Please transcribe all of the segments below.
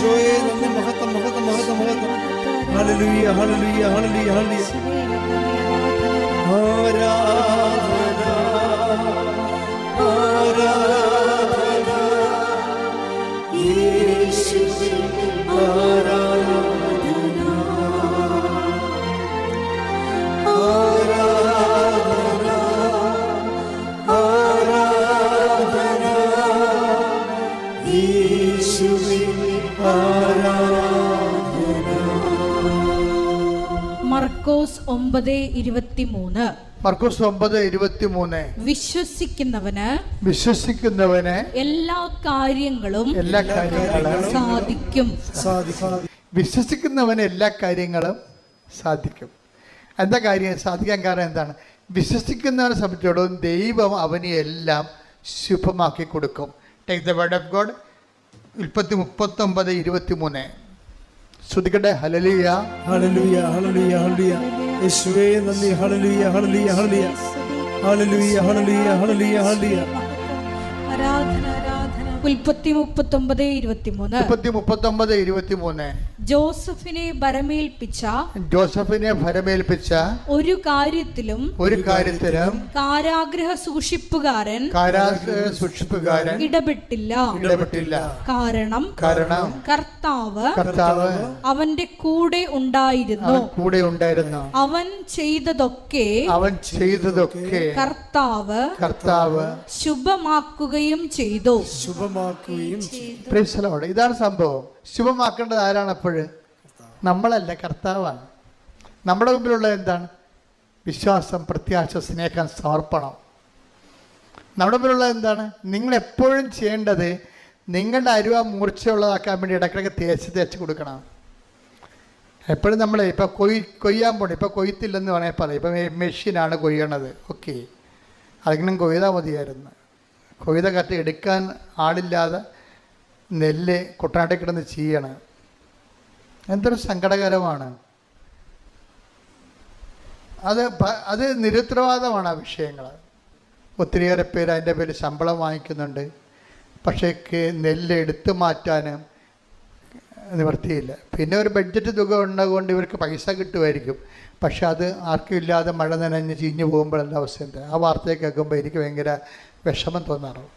യേശുവേ നന്ദി, മഹത്വം മഹത്വം മഹത്വം മഹത്വം. ഹല്ലേലൂയ ഹല്ലേലൂയ ഹല്ലേലൂയ ഹല്ലേലൂയ. ആരാധന ആരാധന യേശുവേ ആരാധന ആരാധന ആരാധന യേശുവേ ആരാധന. മർക്കോസ് 9:23. മർക്കോസ് 9:23. വിശ്വസിക്കുന്നവന് എല്ലാ കാര്യങ്ങളും സാധിക്കും. വിശ്വസിക്കുന്നവന് എല്ലാ കാര്യങ്ങളും സാധിക്കും. എന്താ കാര്യം സാധിക്കാൻ കാരണം എന്താണ്? വിശ്വസിക്കുന്നവനെ സംബന്ധിച്ചിടത്തോളം ദൈവം അവന് എല്ലാം ശുഭമാക്കി കൊടുക്കും. Take the word of God. ഉൽപ്പത്തി 39:23. ശ്രുതിക്കട്ടെ. ഹല്ലേലൂയ ഹല്ലേലൂയ ഹല്ലേലൂയ ഹല്ലേലൂയ. യേശുവേ നന്ദി. ഹല്ലേലൂയ ഹല്ലേലൂയ ഹല്ലേലൂയ ഹല്ലേലൂയ ഹല്ലേലൂയ ഹല്ലേലൂയ ഹല്ലേലൂയ. ആരാധന ആരാധന. ഉൽപ്പത്തി 39:23. ജോസഫിനെ ഭരമേൽപ്പിച്ച ഒരു കാര്യത്തിലും കാരാഗ്രഹ സൂക്ഷിപ്പുകാരൻ ഇടപെട്ടില്ല. കാരണം കർത്താവ് അവന്റെ കൂടെ ഉണ്ടായിരുന്നു. അവൻ ചെയ്തതൊക്കെ കർത്താവ് ശുഭമാക്കുകയും ചെയ്തു. ഇതാണ് സംഭവം. ശുഭമാക്കേണ്ടത് ആരാണ്? അപ്പോഴ് നമ്മളല്ല, കർത്താവാണ്. നമ്മുടെ മുമ്പിലുള്ള എന്താണ്? വിശ്വാസം, പ്രത്യാശ, സ്നേഹം, സമർപ്പണം. നമ്മുടെ മുമ്പിലുള്ള എന്താണ്? നിങ്ങളെപ്പോഴും ചെയ്യേണ്ടത് നിങ്ങളുടെ അരുവ മൂർച്ചയുള്ളതാക്കാൻ വേണ്ടി ഇടയ്ക്കിടയ്ക്ക് തേച്ച് കൊടുക്കണം. എപ്പോഴും നമ്മൾ ഇപ്പം കൊയ്യാൻ പോകണം. ഇപ്പം കൊയ്ത്തില്ലെന്ന് വേണമെങ്കിൽ പറയാം. ഇപ്പം മെഷീനാണ് കൊയ്യണത്. ഓക്കെ, അതെങ്കിലും കൊയ്താൽ മതിയായിരുന്നു. കൊയ്ത കറ്റ് എടുക്കാൻ ആളില്ലാതെ നെല്ല് കുട്ടനാട്ടിൽ കിടന്ന് ചെയ്യണം. എന്തൊരു സങ്കടകരമാണ്. അത് നിരുത്തരവാദമാണ് ആ വിഷയങ്ങൾ. ഒത്തിരിയേറെ പേര് അതിൻ്റെ പേര് ശമ്പളം വാങ്ങിക്കുന്നുണ്ട്. പക്ഷേ നെല്ല് എടുത്തു മാറ്റാനും നിവർത്തിയില്ല. പിന്നെ ഒരു ബഡ്ജറ്റ് തുക ഉള്ളതുകൊണ്ട് ഇവർക്ക് പൈസ കിട്ടുമായിരിക്കും. പക്ഷെ അത് ആർക്കും ഇല്ലാതെ മഴ നനഞ്ഞ് ചീഞ്ഞു പോകുമ്പോഴല്ല അവസ്ഥ എന്താ? ആ വാർത്തയൊക്കെ കേൾക്കുമ്പോൾ എനിക്ക് ഭയങ്കര വിഷമം തോന്നാറുണ്ട്.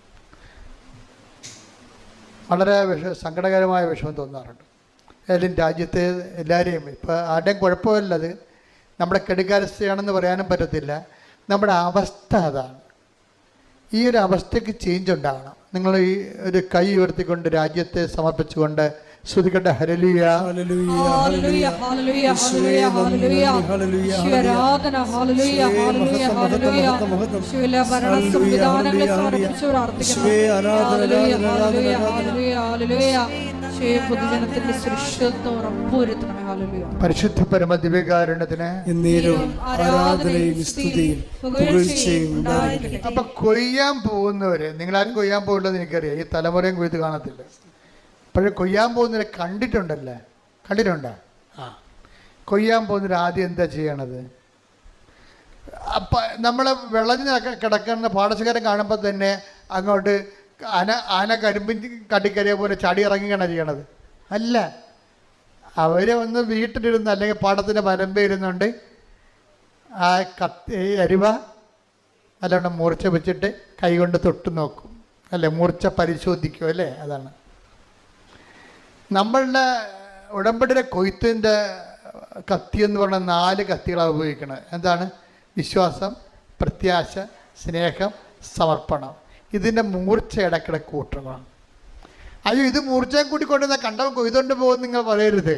വളരെ സങ്കടകരമായ വിഷമം തോന്നാറുണ്ട്. ഏതായാലും രാജ്യത്തെ എല്ലാവരെയും ഇപ്പം ആരുടെയും കുഴപ്പമില്ലത് നമ്മുടെ കെടുകാര്യസ്ഥയാണെന്ന് പറയാനും പറ്റത്തില്ല. നമ്മുടെ അവസ്ഥ അതാണ്. ഈ ഒരു അവസ്ഥയ്ക്ക് ചേഞ്ച് ഉണ്ടാകണം. നിങ്ങൾ ഈ ഒരു കൈ ഉയർത്തിക്കൊണ്ട് രാജ്യത്തെ സമർപ്പിച്ചുകൊണ്ട് ശ്രുതിക്കട്ടെ. ഹല്ലേലൂയ ഹല്ലേലൂയ ഹല്ലേലൂയ ഹല്ലേലൂയ ഹല്ലേലൂയ ആരാധന. ഹല്ലേലൂയ ഹല്ലേലൂയ ഹല്ലേലൂയ. ശിവല ഭരണ സംവിധാനങ്ങളെ സമർപ്പിച്ചു പ്രാർത്ഥിക്കുന്നു. ഹല്ലേലൂയ ഹല്ലേലൂയ ഹല്ലേലൂയ ഹല്ലേലൂയ. പൊതുജനത്തിന്റെ സുരക്ഷിതത്വം ഉറപ്പുവരുത്തണമേ. ഹല്ലേലൂയ. പരിശുദ്ധ പരമ ദിവ്യകാരുണ്യത്തിന് ആരാധനയും സ്തുതിയും പുകഴ്ചയും ഉണ്ടായിരിക്കട്ടെ. അപ്പൊ കൊയ്യാൻ പോകുന്നവര്, നിങ്ങളാരും കൊയ്യാൻ പോകുന്നത് എനിക്കറിയാം. ഈ തലമുറയും കൊയ്ത് കാണത്തില്ല. പക്ഷേ കൊയ്യാൻ പോകുന്നവരെ കണ്ടിട്ടുണ്ടല്ലേ? കണ്ടിട്ടുണ്ടോ? ആ, കൊയ്യാൻ പോകുന്നവർ ആദ്യം എന്താ ചെയ്യണത്? അപ്പം നമ്മൾ വിളഞ്ഞ് കിടക്കുന്ന പാടശേഖരം കാണുമ്പോൾ തന്നെ അങ്ങോട്ട് ആന കരിമ്പിൻ കടിക്കരിയ പോലെ ചാടി ഇറങ്ങിയാണ് ചെയ്യണത്? അല്ല, അവരെ ഒന്ന് വീട്ടിലിരുന്ന് അല്ലെങ്കിൽ പാടത്തിൻ്റെ വരമ്പയിരുന്നുണ്ട് ആ അരിവ നല്ലോണം മൂർച്ച വെച്ചിട്ട് കൈകൊണ്ട് തൊട്ട് നോക്കും, അല്ലേ? മൂർച്ച പരിശോധിക്കും, അല്ലേ? അതാണ് നമ്മളുടെ ഉടമ്പടിയുടെ കൊയ്ത്തിൻ്റെ കത്തി എന്ന് പറഞ്ഞാൽ 4 കത്തികളാണ് ഉപയോഗിക്കുന്നത്. എന്താണ്? വിശ്വാസം, പ്രത്യാശ, സ്നേഹം, സമർപ്പണം. ഇതിൻ്റെ മൂർച്ച ഇടയ്ക്കിടയ്ക്ക് കൂട്ടണം. അയ്യോ, ഇത് മൂർച്ചയും കൂട്ടിക്കൊണ്ടിരുന്ന കണ്ടവൻ കൊയ്തുകൊണ്ട് പോകുമെന്ന് നിങ്ങൾ പറയരുത്.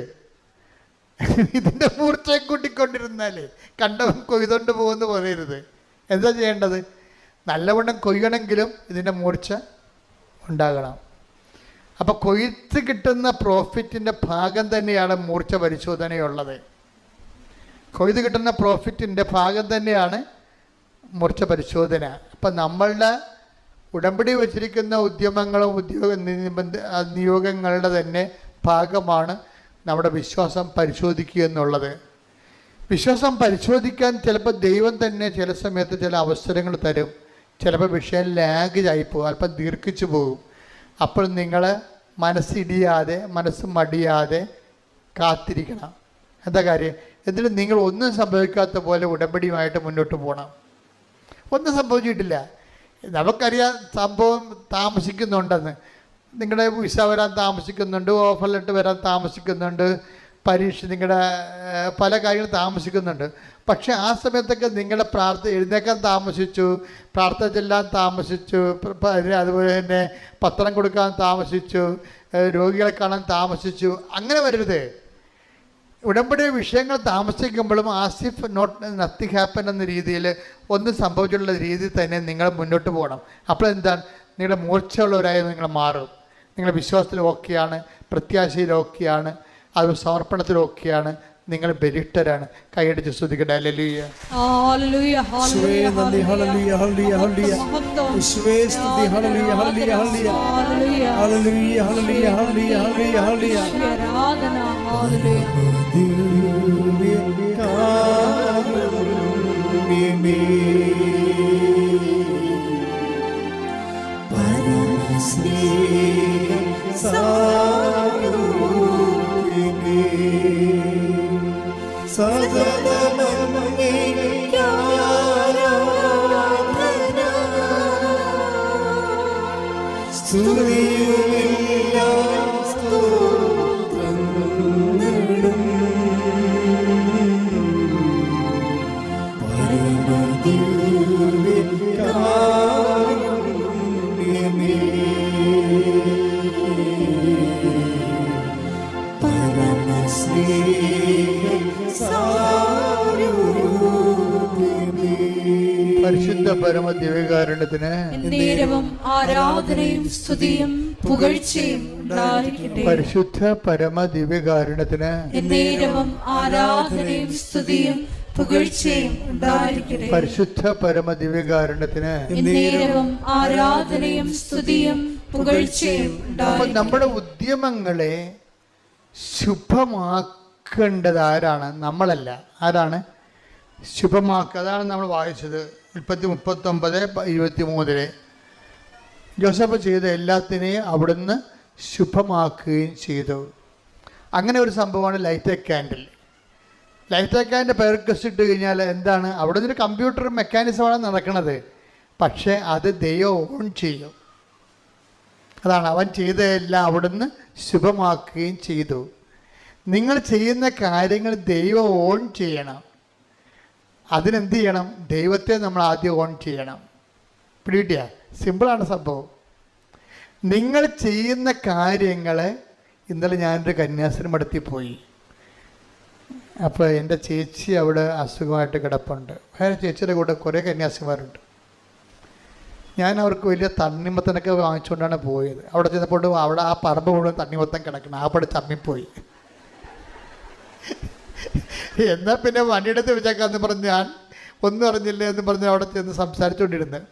ഇതിൻ്റെ മൂർച്ചയും കൂട്ടിക്കൊണ്ടിരുന്നാലേ കണ്ടവൻ കൊയ്തുകൊണ്ട് പോകുമെന്ന് പറയരുത്. എന്താ ചെയ്യേണ്ടത്? നല്ലവണ്ണം കൊയ്യണമെങ്കിലും ഇതിൻ്റെ മൂർച്ച ഉണ്ടാകണം. അപ്പോൾ കൊയ്ത്ത് കിട്ടുന്ന പ്രോഫിറ്റിൻ്റെ ഭാഗം തന്നെയാണ് മൂർച്ച പരിശോധനയുള്ളത്. കൊയ്ത് കിട്ടുന്ന പ്രോഫിറ്റിൻ്റെ ഭാഗം തന്നെയാണ് മൂർച്ച പരിശോധന. അപ്പം നമ്മളുടെ ഉടമ്പടി വച്ചിരിക്കുന്ന ഉദ്യമങ്ങളും നിയോഗങ്ങളുടെ തന്നെ ഭാഗമാണ് നമ്മുടെ വിശ്വാസം പരിശോധിക്കുക എന്നുള്ളത്. വിശ്വാസം പരിശോധിക്കാൻ ചിലപ്പോൾ ദൈവം തന്നെ ചില സമയത്ത് ചില അവസരങ്ങൾ തരും. ചിലപ്പോൾ വിഷയം ലാഗ് ആയിപ്പോകും, അല്പം ദീർഘിച്ചു പോകും. അപ്പോൾ നിങ്ങൾ മനസ്സിടിയാതെ മനസ്സ് മടിയാതെ കാത്തിരിക്കണം. എന്താ കാര്യം? എന്നിട്ട് നിങ്ങൾ ഒന്നും സംഭവിക്കാത്ത പോലെ ഉടമ്പടിയുമായിട്ട് മുന്നോട്ട് പോകണം. ഒന്നും സംഭവിച്ചിട്ടില്ല, നമുക്കറിയാം സംഭവം താമസിക്കുന്നുണ്ടെന്ന്. നിങ്ങളുടെ വിസ വരാൻ താമസിക്കുന്നുണ്ട്, ഓഫർ ലെറ്റർ വരാൻ താമസിക്കുന്നുണ്ട്, പരീക്ഷ, നിങ്ങളുടെ പല കാര്യങ്ങളും താമസിക്കുന്നുണ്ട്. പക്ഷെ ആ സമയത്തൊക്കെ നിങ്ങളുടെ എഴുന്നേക്കാൻ താമസിച്ചു, പ്രാർത്ഥന ചെല്ലാൻ താമസിച്ചു, അതുപോലെ തന്നെ പത്രം കൊടുക്കാൻ താമസിച്ചു, രോഗികളെ കാണാൻ താമസിച്ചു. അങ്ങനെ വരരുത്. ഉടമ്പടി വിഷയങ്ങൾ താമസിക്കുമ്പോഴും ആസിഫ് നത്തിങ് ഹാപ്പൻ എന്ന രീതിയിൽ ഒന്നും സംഭവിച്ചിട്ടുള്ള രീതിയിൽ തന്നെ നിങ്ങൾ മുന്നോട്ട് പോകണം. അപ്പോൾ എന്താണ്? നിങ്ങളുടെ മൂർച്ചയുള്ളവരായി നിങ്ങൾ മാറും. നിങ്ങളുടെ വിശ്വാസത്തിൽ ഓക്കെയാണ്, പ്രത്യാശയിൽ ഓക്കെയാണ്, അത് സമർപ്പണത്തിൽ ഓക്കെയാണ്, നിങ്ങൾ ബലിഷ്ഠരാണ്. കൈയടിച്ച് സ്തുതിക്കട്ടെ. ഹല്ലേലൂയ, ഹല്ലേലൂയ, യേശുവേ നന്ദി. ഹല്ലേലൂയ, ഹല്ലേലൂയ, ഹല്ലേലൂയ. യേശുവേ സ്തുതി. ഹല്ലേലൂയ, ഹല്ലേലൂയ, ഹല്ലേലൂയ. ഹല്ലേലൂയ, ഹല്ലേലൂയ, ഹല്ലേലൂയ, ഹല്ലേലൂയ, ഹല്ലേലൂയ. ആരാധന. ഹല്ലേലൂയ. ദിവ്യകാരുണ്യമേ, പരമസ്നേഹസാരുണ്യമേ, സകലമങ്ങേയ്ക്കാരാധന, സ്തുതിയുമെല്ലാം സ്തോത്രങ്ങളും പരമദിവ്യകാരുണ്യമേ, പരിശുദ്ധ പരമ ദിവ്യകാരുണ്യത്തിന് എന്നേരവും ആരാധനയും സ്തുതിയും പുകഴ്ചയും ഉണ്ടായിരിക്കട്ടെ. പരിശുദ്ധ പരമ ദിവ്യകാരുണ്യത്തിന് എന്നേരവും ആരാധനയും സ്തുതിയും പുകഴ്ചയും ഉണ്ടായിരിക്കട്ടെ. പരിശുദ്ധ പരമ ദിവ്യകാരുണ്യത്തിന് എന്നേരവും ആരാധനയും സ്തുതിയും പുകഴ്ചയും അപ്പൊ ഉണ്ടായിരിക്കട്ടെ. നമ്മുടെ ഉദ്യമങ്ങളെ ശുഭമാക്കേണ്ടത് ആരാണ്? നമ്മളല്ല. ആരാണ് ശുഭമാക്കുക? അതാണ് നമ്മൾ വായിച്ചത്. 39:23 ജോസഫ് ചെയ്ത എല്ലാത്തിനെയും അവിടുന്ന് ശുഭമാക്കുകയും ചെയ്തു. അങ്ങനെ ഒരു സംഭവമാണ് light a candle. Light a candle പേർക്കസ് ഇട്ട് കഴിഞ്ഞാൽ എന്താണ്? അവിടെ നിന്നൊരു കമ്പ്യൂട്ടർ മെക്കാനിസമാണ് നടക്കുന്നത്. പക്ഷേ അത് ദൈവം ഓൺ ചെയ്യും. അതാണ് അവൻ ചെയ്തതെല്ലാം അവിടുന്ന് ശുഭമാക്കുകയും ചെയ്തു. നിങ്ങൾ ചെയ്യുന്ന കാര്യങ്ങൾ ദൈവം ഓൺ ചെയ്യണം. അതിനെന്ത് ചെയ്യണം? ദൈവത്തെ നമ്മൾ ആദ്യം ഓൺ ചെയ്യണം. പിടികിട്ടിയ? സിമ്പിളാണ് സംഭവം. നിങ്ങൾ ചെയ്യുന്ന കാര്യങ്ങൾ, ഇന്നലെ ഞാനൊരു കന്യാസ്ത്രീ മഠത്തിൽ പോയി. അപ്പോൾ എൻ്റെ ചേച്ചി അവിടെ അസുഖമായിട്ട് കിടപ്പുണ്ട്. വേറെ ചേച്ചിയുടെ കൂടെ കുറേ കന്യാസ്ത്രീമാരുണ്ട്. ഞാൻ അവർക്ക് വലിയ തണ്ണിമത്തനൊക്കെ വാങ്ങിച്ചുകൊണ്ടാണ് പോയത്. അവിടെ ചെന്നപ്പോൾ അവിടെ ആ പറമ്പ് മുഴുവൻ തണ്ണിമത്തൻ കിടക്കണം. ആ പടി ചമ്മിപ്പോയി. എന്നാൽ പിന്നെ വണ്ടിയെടുത്ത് വെച്ചേക്കാന്ന് പറഞ്ഞ് ഞാൻ ഒന്നും അറിഞ്ഞില്ല എന്ന് പറഞ്ഞ് അവിടെ ചെന്ന് സംസാരിച്ചുകൊണ്ടിരുന്നത്.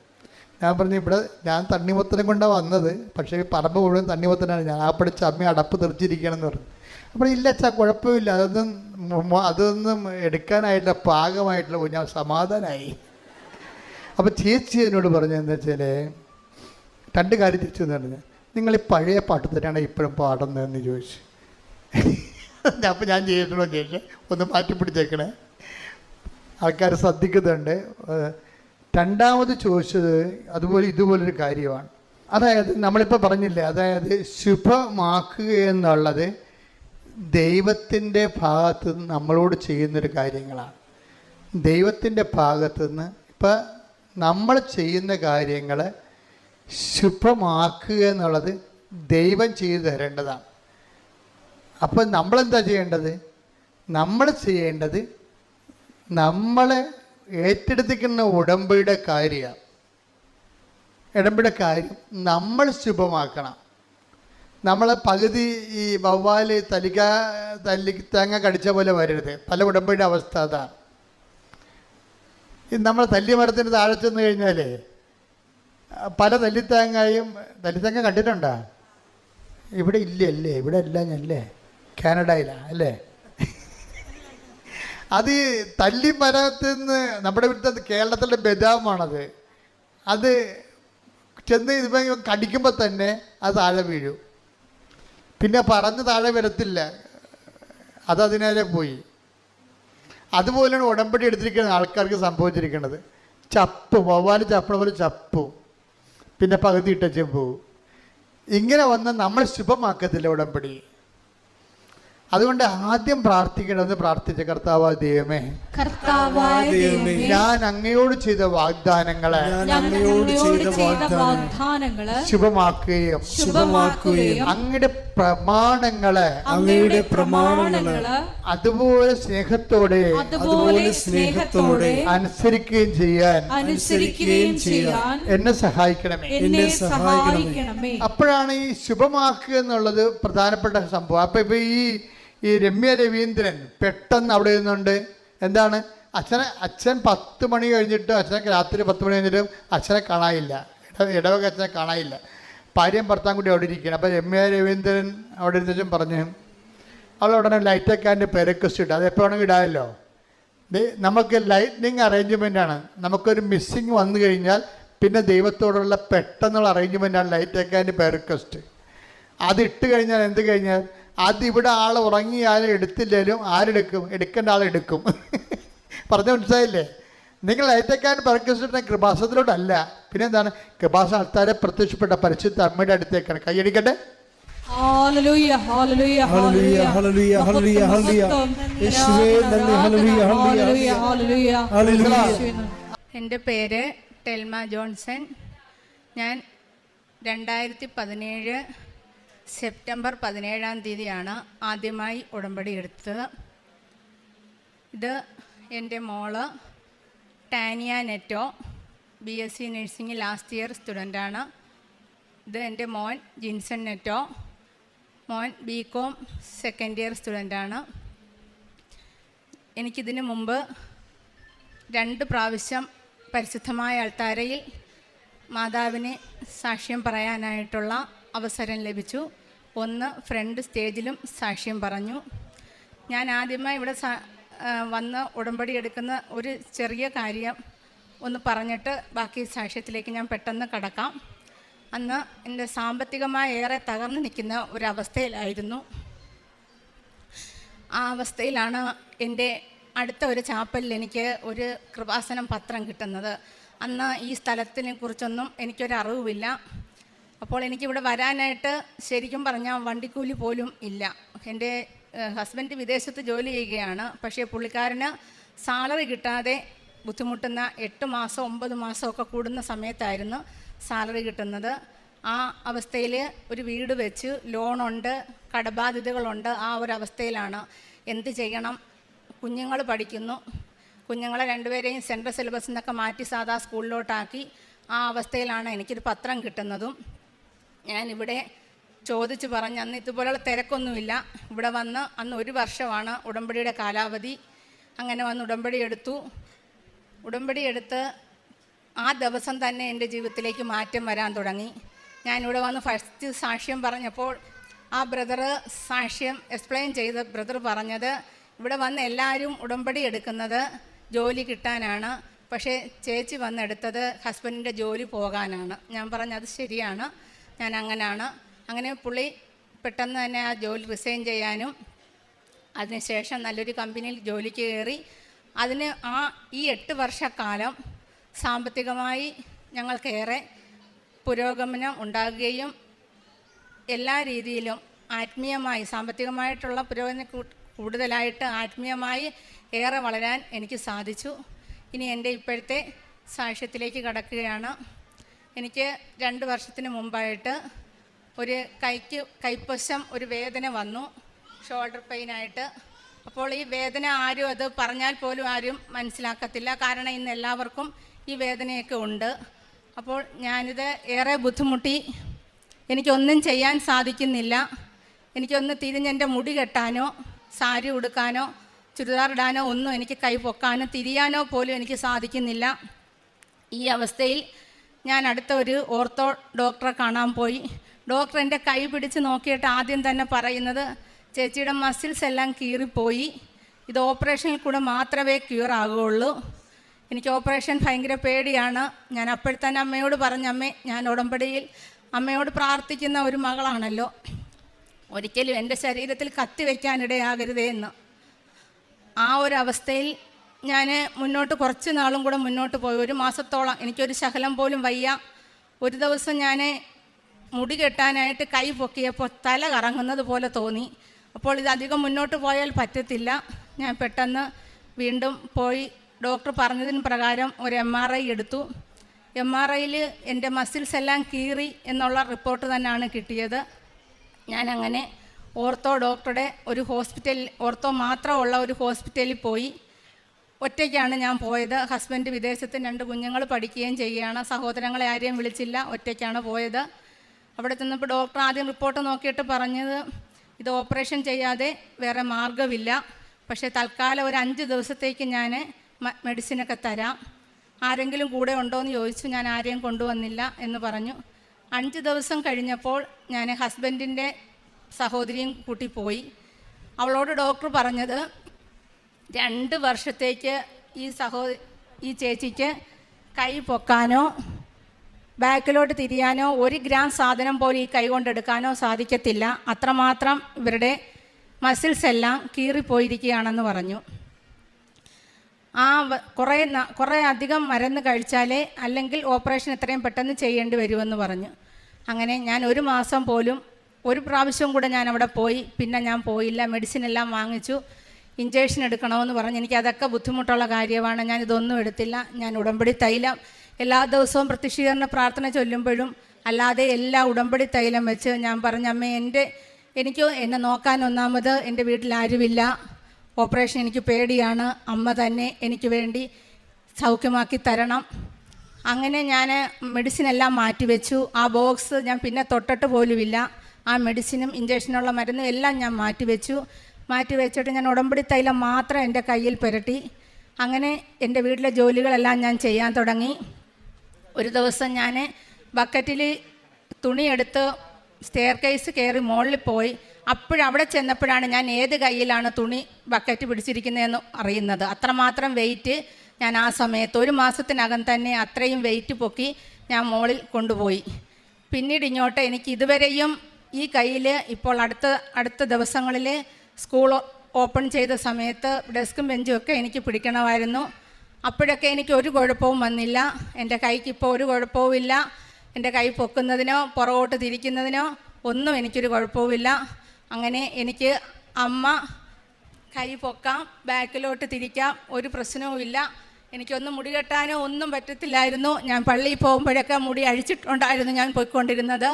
ഞാൻ പറഞ്ഞു, ഇവിടെ ഞാൻ തണ്ണിമത്തനം കൊണ്ടാണ് വന്നത്, പക്ഷേ ഈ പറമ്പ് മുഴുവൻ തണ്ണിമത്തനാണ്. ഞാൻ ആ പടി ചമ്മി അടപ്പ് തെറിച്ചിരിക്കണമെന്ന് പറഞ്ഞു. അപ്പോൾ ഇല്ല അച്ഛാ, കുഴപ്പമില്ല, അതൊന്നും എടുക്കാനായിട്ടില്ല, പാകമായിട്ടില്ല. ഞാൻ സമാധാനമായി. അപ്പോൾ ചേച്ചി എന്നോട് പറഞ്ഞു, എന്താ വെച്ചാൽ 2 കാര്യം തിരിച്ചു പറഞ്ഞു. നിങ്ങൾ ഈ പഴയ പാട്ട് തന്നെയാണ് ഇപ്പോഴും പാടുന്നതെന്ന് ചോദിച്ചു. അപ്പോൾ ഞാൻ ചെയ്തിട്ടുണ്ടോ ചോദിച്ചു. ഒന്ന് മാറ്റി പിടിച്ചേക്കണേ, ആൾക്കാർ ശ്രദ്ധിക്കുന്നുണ്ട്. രണ്ടാമത് ചോദിച്ചത് ഇതുപോലൊരു കാര്യമാണ്. അതായത് നമ്മളിപ്പോൾ പറഞ്ഞില്ലേ, അതായത് ശുഭമാക്കുക എന്നുള്ളത് ദൈവത്തിൻ്റെ ഭാഗത്തു നിന്ന് നമ്മളോട് ചെയ്യുന്നൊരു കാര്യങ്ങളാണ്. ദൈവത്തിൻ്റെ ഭാഗത്തു നിന്ന് ഇപ്പം നമ്മൾ ചെയ്യുന്ന കാര്യങ്ങൾ ശുഭമാക്കുക എന്നുള്ളത് ദൈവം ചെയ്തു തരേണ്ടതാണ്. അപ്പം നമ്മളെന്താ ചെയ്യേണ്ടത്? നമ്മൾ ചെയ്യേണ്ടത് നമ്മൾ ഏറ്റെടുത്തിരിക്കുന്ന ഉടമ്പടിയുടെ കാര്യം നമ്മൾ ശുഭമാക്കണം. നമ്മളെ പകുതി ഈ വവ്വാല് തേങ്ങ കടിച്ച പോലെ വരരുത്. പല ഉടമ്പടിയുടെ അവസ്ഥ അതാണ്. നമ്മൾ തല്ലി മരത്തിന് താഴെ ചെന്ന് കഴിഞ്ഞാൽ പല തല്ലിത്തേങ്ങ കണ്ടിട്ടുണ്ടോ? ഇവിടെ ഇല്ലല്ലേ? ഇവിടെ അല്ല ഞല്ലേ, കാനഡയിലാണ് അല്ലേ? അത് തല്ലി മരത്തിൽ നിന്ന് നമ്മുടെ ഇവിടുത്തെ കേരളത്തിലെ ബദാമാണത്. അത് ചെന്ന് ഇപ്പം കടിക്കുമ്പോൾ തന്നെ അത് താഴെ വീഴും. പിന്നെ പറന്ന് താഴെ വരത്തില്ല, അതതിനേരെ പോയി. അതുപോലെയാണ് ഉടമ്പടി എടുത്തിരിക്കുന്ന ആൾക്കാർക്ക് സംഭവിച്ചിരിക്കുന്നത്. ചപ്പും, വവ്വാല് ചപ്പണ പോലെ ചപ്പും, പിന്നെ പകുതി ഇട്ടച്ചും പോവും. ഇങ്ങനെ വന്ന് നമ്മൾ ശുഭമാക്കത്തില്ല ഉടമ്പടി. അതുകൊണ്ട് ആദ്യം പ്രാർത്ഥിക്കണമെന്ന് പ്രാർത്ഥിച്ച കർത്താവായ ദൈവമേ, ഞാൻ അങ്ങയോട് ചെയ്ത വാഗ്ദാനങ്ങളെ ശുഭമാക്കുകയും അങ്ങയുടെ പ്രമാണങ്ങളെ അതുപോലെ സ്നേഹത്തോടെ അനുസരിക്കുകയും ചെയ്യാൻ എന്നെ സഹായിക്കണമേ. അപ്പോഴാണ് ഈ ശുഭമാക്കുക എന്നുള്ളത് പ്രധാനപ്പെട്ട സംഭവം. അപ്പൊ ഇപ്പൊ ഈ രമ്യ രവീന്ദ്രൻ പെട്ടെന്ന് അവിടെ നിന്നുണ്ട്. എന്താണ്, അച്ഛൻ 10 മണി കഴിഞ്ഞിട്ട്, അച്ഛനെ രാത്രി 10 മണി കഴിഞ്ഞിട്ട് അച്ഛനെ കാണാനില്ല, ഇടവക അച്ഛനെ കാണാനില്ല. ഭാര്യയും ഭർത്താവും കൂടി അവിടെ ഇരിക്കുകയാണ്. അപ്പോൾ രമ്യ രവീന്ദ്രൻ അവിടെ ഇരുന്നിട്ടും പറഞ്ഞു, അവൾ ഉടനെ ലൈറ്റൊക്കെ അതിൻ്റെ പെരക്കസ്റ്റ് ഇട്ട്, അത് എപ്പോൾ വേണമെങ്കിൽ ഇടാമല്ലോ. നമുക്ക് ലൈറ്റ്നിങ് അറേഞ്ച്മെൻ്റാണ്. നമുക്കൊരു മിസ്സിങ് വന്നു കഴിഞ്ഞാൽ പിന്നെ ദൈവത്തോടുള്ള പെട്ടെന്നുള്ള അറേഞ്ച്മെൻ്റാണ് ലൈറ്റൊക്കെ അതിൻ്റെ പെരക്കസ്റ്റ്. അതിട്ട് കഴിഞ്ഞാൽ എന്ത് കഴിഞ്ഞാൽ അതിവിടെ ആൾ ഉറങ്ങിയാലും എടുത്തില്ലേലും ആരെടുക്കും? എടുക്കേണ്ട ആളെടുക്കും. പറഞ്ഞ മനസ്സിലായില്ലേ? നിങ്ങൾ ലൈറ്റക്കാൻ പെർക്കസിന്റെ കൃപാസനത്തിലോട്ടല്ല, പിന്നെ എന്താണ്? കൃപാസ ആൾക്കാരെ പ്രത്യക്ഷപ്പെട്ട പരിശുദ്ധ അമ്മയുടെ അടുത്തേക്കാണ്. കൈയടിക്കട്ടെ. എൻ്റെ പേര് ടെൽമ ജോൺസൺ. ഞാൻ 2017 സെപ്റ്റംബർ 17-ാം തീയതിയാണ് ആദ്യമായി ഉടമ്പടി എടുത്തത്. ഇത് എൻ്റെ മോള് Tania Netto, BSc nursing last year സ്റ്റുഡൻ്റാണ്. ഇത് എൻ്റെ മോൻ ജിൻസൺ നെറ്റോ, മോൻ BCom സെക്കൻഡ് ഇയർ സ്റ്റുഡൻ്റാണ്. എനിക്കിതിന് മുമ്പ് 2 പ്രാവശ്യം പരിശുദ്ധമായ അൾത്താരയിൽ മാതാവിനെ സാക്ഷ്യം പറയാനായിട്ടുള്ള അവസരം ലഭിച്ചു. ഒന്ന് ഫ്രണ്ട് സ്റ്റേജിലും സാക്ഷ്യം പറഞ്ഞു. ഞാൻ ആദ്യമായി ഇവിടെ വന്ന് ഉടമ്പടി എടുക്കുന്ന ഒരു ചെറിയ കാര്യം ഒന്ന് പറഞ്ഞിട്ട് ബാക്കി സാക്ഷ്യത്തിലേക്ക് ഞാൻ പെട്ടെന്ന് കടക്കാം. അന്ന് എൻ്റെ സാമ്പത്തികമായി ഏറെ തകർന്നു നിൽക്കുന്ന ഒരവസ്ഥയിലായിരുന്നു. ആ അവസ്ഥയിലാണ് എൻ്റെ അടുത്ത ഒരു ചാപ്പലിൽ എനിക്ക് ഒരു കൃപാസനം പത്രം കിട്ടുന്നത്. അന്ന് ഈ സ്ഥലത്തിനെ കുറിച്ചൊന്നും എനിക്കൊരറിവില്ല. അപ്പോൾ എനിക്കിവിടെ വരാനായിട്ട് ശരിക്കും പറഞ്ഞാൽ വണ്ടിക്കൂലി പോലും ഇല്ല. എൻ്റെ ഹസ്ബൻഡ് വിദേശത്ത് ജോലി ചെയ്യുകയാണ്. പക്ഷേ പുള്ളിക്കാരന് സാലറി കിട്ടാതെ ബുദ്ധിമുട്ടുന്ന 8 മാസം 9 മാസമൊക്കെ കൂടുന്ന സമയത്തായിരുന്നു സാലറി കിട്ടുന്നത്. ആ അവസ്ഥയിൽ ഒരു വീട് വെച്ച് ലോണുണ്ട്, കടബാധ്യതകളുണ്ട്. ആ ഒരവസ്ഥയിലാണ്. എന്ത് ചെയ്യണം? കുഞ്ഞുങ്ങൾ പഠിക്കുന്നു. കുഞ്ഞുങ്ങളെ 2 പേരെയും സെൻട്രൽ സിലബസിൽ നിന്നൊക്കെ മാറ്റി സാധാ സ്കൂളിലോട്ടാക്കി. ആ അവസ്ഥയിലാണ് എനിക്കൊരു പത്രം കിട്ടുന്നതും. ഞാനിവിടെ ചോദിച്ച് പറഞ്ഞ്, അന്ന് ഇതുപോലുള്ള തിരക്കൊന്നുമില്ല. ഇവിടെ വന്ന് അന്ന് 1 വർഷമാണ് ഉടമ്പടിയുടെ കാലാവധി. അങ്ങനെ വന്ന് ഉടമ്പടി എടുത്തു. ഉടമ്പടി എടുത്ത് ആ ദിവസം തന്നെ എൻ്റെ ജീവിതത്തിലേക്ക് മാറ്റം വരാൻ തുടങ്ങി. ഞാനിവിടെ വന്ന് ഫസ്റ്റ് സാക്ഷ്യം പറഞ്ഞപ്പോൾ ആ ബ്രദറ് സാക്ഷ്യം എക്സ്പ്ലെയിൻ ചെയ്ത് ബ്രദർ പറഞ്ഞത്, ഇവിടെ വന്ന് എല്ലാവരും ഉടമ്പടി എടുക്കുന്നത് ജോലി കിട്ടാനാണ്, പക്ഷേ ചേച്ചി വന്നെടുത്തത് ഹസ്ബൻഡിൻ്റെ ജോലി പോകാനാണ്. ഞാൻ പറഞ്ഞത് ശരിയാണ്, ഞാൻ അങ്ങനെയാണ്. അങ്ങനെ പുള്ളി പെട്ടെന്ന് തന്നെ ആ ജോലി റിസൈൻ ചെയ്യാനും അതിനുശേഷം നല്ലൊരു കമ്പനിയിൽ ജോലിക്ക് കയറി. അതിന് ഈ 8 വർഷക്കാലം സാമ്പത്തികമായി ഞങ്ങൾക്കേറെ പുരോഗമനം ഉണ്ടാകുകയും എല്ലാ രീതിയിലും ആത്മീയമായി, സാമ്പത്തികമായിട്ടുള്ള പുരോഗമനം കൂടുതലായിട്ട് ആത്മീയമായി ഏറെ വളരാൻ എനിക്ക് സാധിച്ചു. ഇനി എൻ്റെ ഇപ്പോഴത്തെ സാക്ഷ്യത്തിലേക്ക് കടക്കുകയാണ്. എനിക്ക് 2 വർഷത്തിന് മുമ്പായിട്ട് ഒരു കൈപ്പശം ഒരു വേദന വന്നു, ഷോൾഡർ പെയിനായിട്ട്. അപ്പോൾ ഈ വേദന ആരും അത് പറഞ്ഞാൽ പോലും ആരും മനസ്സിലാക്കത്തില്ല. കാരണം ഇന്ന് എല്ലാവർക്കും ഈ വേദനയൊക്കെ ഉണ്ട്. അപ്പോൾ ഞാനിത് ഏറെ ബുദ്ധിമുട്ടി. എനിക്കൊന്നും ചെയ്യാൻ സാധിക്കുന്നില്ല. എനിക്കൊന്ന് തിരിഞ്ഞെൻ്റെ മുടി കെട്ടാനോ സാരി ഉടുക്കാനോ ചുരിദാർ ഇടാനോ ഒന്നും എനിക്ക് കൈ പൊക്കാനോ തിരിയാനോ പോലും എനിക്ക് സാധിക്കുന്നില്ല. ഈ അവസ്ഥയിൽ ഞാൻ അടുത്ത ഒരു ഓർത്തോ ഡോക്ടറെ കാണാൻ പോയി. ഡോക്ടർ എൻ്റെ കൈ പിടിച്ച് നോക്കിയിട്ട് ആദ്യം തന്നെ പറയുന്നത്, ചേച്ചിയുടെ മസിൽസ് എല്ലാം കീറിപ്പോയി, ഇത് ഓപ്പറേഷനിൽ കൂടെ മാത്രമേ ക്യൂർ ആകുകയുള്ളൂ. എനിക്ക് ഓപ്പറേഷൻ ഭയങ്കര പേടിയാണ്. ഞാൻ അപ്പോഴത്തന്നെ അമ്മയോട് പറഞ്ഞ, അമ്മേ, ഞാൻ ഉടമ്പടിയിൽ അമ്മയോട് പ്രാർത്ഥിക്കുന്ന ഒരു മകളാണല്ലോ, ഒരിക്കലും എൻ്റെ ശരീരത്തിൽ കത്തി വയ്ക്കാനിടയാകരുതേ എന്ന്. ആ ഒരു അവസ്ഥയിൽ ഞാൻ കുറച്ച് നാളും കൂടെ മുന്നോട്ട് പോയി. 1 മാസത്തോളം എനിക്കൊരു ശകലം പോലും വയ്യ. ഒരു ദിവസം ഞാൻ മുടി കെട്ടാനായിട്ട് കൈ പൊക്കിയപ്പോൾ തല കറങ്ങുന്നത് പോലെ തോന്നി. അപ്പോൾ ഇതധികം മുന്നോട്ട് പോയാൽ പറ്റത്തില്ല. ഞാൻ പെട്ടെന്ന് വീണ്ടും പോയി ഡോക്ടർ പറഞ്ഞതിന് പ്രകാരം ഒരു MRI എടുത്തു. MRIയിൽ എൻ്റെ മസിൽസ് എല്ലാം കീറി എന്നുള്ള റിപ്പോർട്ട് തന്നെയാണ് കിട്ടിയത്. ഞാനങ്ങനെ ഡോക്ടറുടെ ഒരു ഓർത്തോ മാത്രമുള്ള ഒരു ഹോസ്പിറ്റലിൽ പോയി. ഒറ്റയ്ക്കാണ് ഞാൻ പോയത്. ഹസ്ബൻഡ് വിദേശത്ത് 2 കുഞ്ഞുങ്ങൾ പഠിക്കുകയും ചെയ്യുകയാണ്. സഹോദരങ്ങളെ ആരെയും വിളിച്ചില്ല, ഒറ്റയ്ക്കാണ് പോയത്. അവിടെ ചെന്നപ്പോൾ ഡോക്ടർ ആദ്യം റിപ്പോർട്ട് നോക്കിയിട്ട് പറഞ്ഞത്, ഇത് ഓപ്പറേഷൻ ചെയ്യാതെ വേറെ മാർഗ്ഗമില്ല, പക്ഷേ തൽക്കാലം ഒരു 5 ദിവസത്തേക്ക് ഞാൻ മെഡിസിനൊക്കെ തരാം, ആരെങ്കിലും കൂടെ ഉണ്ടോ എന്ന് ചോദിച്ചു. ഞാൻ ആരെയും കൊണ്ടുവന്നില്ല എന്ന് പറഞ്ഞു. 5 ദിവസം കഴിഞ്ഞപ്പോൾ ഞാൻ ഹസ്ബൻഡിൻ്റെ സഹോദരിയും കൂട്ടി പോയി. അവളോട് ഡോക്ടർ പറഞ്ഞത് 2 വർഷത്തേക്ക് ഈ ചേച്ചിക്ക് കൈ പൊക്കാനോ ബാക്കിലോട്ട് തിരിയാനോ 1 ഗ്രാം സാധനം പോലും ഈ കൈ കൊണ്ടെടുക്കാനോ സാധിക്കത്തില്ല, അത്രമാത്രം ഇവരുടെ മസിൽസ് എല്ലാം കീറിപ്പോയിരിക്കുകയാണെന്ന് പറഞ്ഞു. കുറേ അധികം മരുന്ന് കഴിച്ചാലേ അല്ലെങ്കിൽ ഓപ്പറേഷൻ എത്രയും പെട്ടെന്ന് ചെയ്യേണ്ടി വരുമെന്ന് പറഞ്ഞു. അങ്ങനെ ഞാൻ 1 മാസം പോലും ഒരു പ്രാവശ്യം കൂടെ ഞാൻ അവിടെ പോയി. പിന്നെ ഞാൻ പോയില്ല. മെഡിസിൻ എല്ലാം വാങ്ങിച്ചു. ഇഞ്ചക്ഷൻ എടുക്കണമെന്ന് പറഞ്ഞ് എനിക്കതൊക്കെ ബുദ്ധിമുട്ടുള്ള കാര്യമാണ്. ഞാനിതൊന്നും എടുത്തില്ല. ഞാൻ ഉടമ്പടി തൈലം എല്ലാ ദിവസവും പ്രത്യക്ഷീകരണ പ്രാർത്ഥന ചൊല്ലുമ്പോഴും അല്ലാതെ എല്ലാ ഉടമ്പടി തൈലം വെച്ച് ഞാൻ പറഞ്ഞു, അമ്മേ എനിക്ക് എന്നെ നോക്കാൻ ഒന്നാമത് എൻ്റെ വീട്ടിൽ ആരുമില്ല, ഓപ്പറേഷൻ എനിക്ക് പേടിയാണ്, അമ്മ തന്നെ എനിക്ക് വേണ്ടി സൗഖ്യമാക്കി തരണം. അങ്ങനെ ഞാൻ മെഡിസിൻ എല്ലാം മാറ്റിവെച്ചു. ആ ബോക്സ് ഞാൻ പിന്നെ തൊട്ടിട്ട് പോലുമില്ല. ആ മെഡിസിനും ഇഞ്ചക്ഷനുള്ള മരുന്നും എല്ലാം ഞാൻ മാറ്റിവെച്ചിട്ട് ഞാൻ ഉടമ്പടി തൈലം മാത്രം എൻ്റെ കയ്യിൽ പുരട്ടി. അങ്ങനെ എൻ്റെ വീട്ടിലെ ജോലികളെല്ലാം ഞാൻ ചെയ്യാൻ തുടങ്ങി. ഒരു ദിവസം ഞാൻ ബക്കറ്റിൽ തുണിയെടുത്ത് സ്റ്റെയർ കേസ് കയറി മുകളിൽ പോയി. അവിടെ ചെന്നപ്പോഴാണ് ഞാൻ ഏത് കയ്യിലാണ് തുണി ബക്കറ്റ് പിടിച്ചിരിക്കുന്നതെന്ന് അറിയുന്നത്. അത്രമാത്രം വെയിറ്റ് ഞാൻ ആ സമയത്ത് 1 മാസത്തിനകം തന്നെ അത്രയും വെയിറ്റ് പൊക്കി ഞാൻ മുകളിൽ കൊണ്ടുപോയി. പിന്നീട് ഇങ്ങോട്ട് എനിക്ക് ഇതുവരെയും ഈ കയ്യിൽ ഇപ്പോൾ അടുത്ത ദിവസങ്ങളിൽ സ്കൂൾ ഓപ്പൺ ചെയ്ത സമയത്ത് ഡെസ്കും ബെഞ്ചും ഒക്കെ എനിക്ക് പിടിക്കണമായിരുന്നു. അപ്പോഴൊക്കെ എനിക്ക് ഒരു കുഴപ്പവും വന്നില്ല. എൻ്റെ കൈക്ക് ഇപ്പോൾ ഒരു കുഴപ്പവുമില്ല. എൻ്റെ കൈ പൊക്കുന്നതിനോ പുറകോട്ട് തിരിക്കുന്നതിനോ ഒന്നും എനിക്കൊരു കുഴപ്പവുമില്ല. അങ്ങനെ എനിക്ക് അമ്മ കൈ പൊക്കാം, ബാക്കിലോട്ട് തിരിക്കാം, ഒരു പ്രശ്നവുമില്ല. എനിക്കൊന്നും മുടി കെട്ടാനോ ഒന്നും പറ്റത്തില്ലായിരുന്നു. ഞാൻ പള്ളിയിൽ പോകുമ്പോഴൊക്കെ മുടി അഴിച്ചിട്ടുണ്ടായിരുന്നു ഞാൻ പോയിക്കൊണ്ടിരുന്നത്.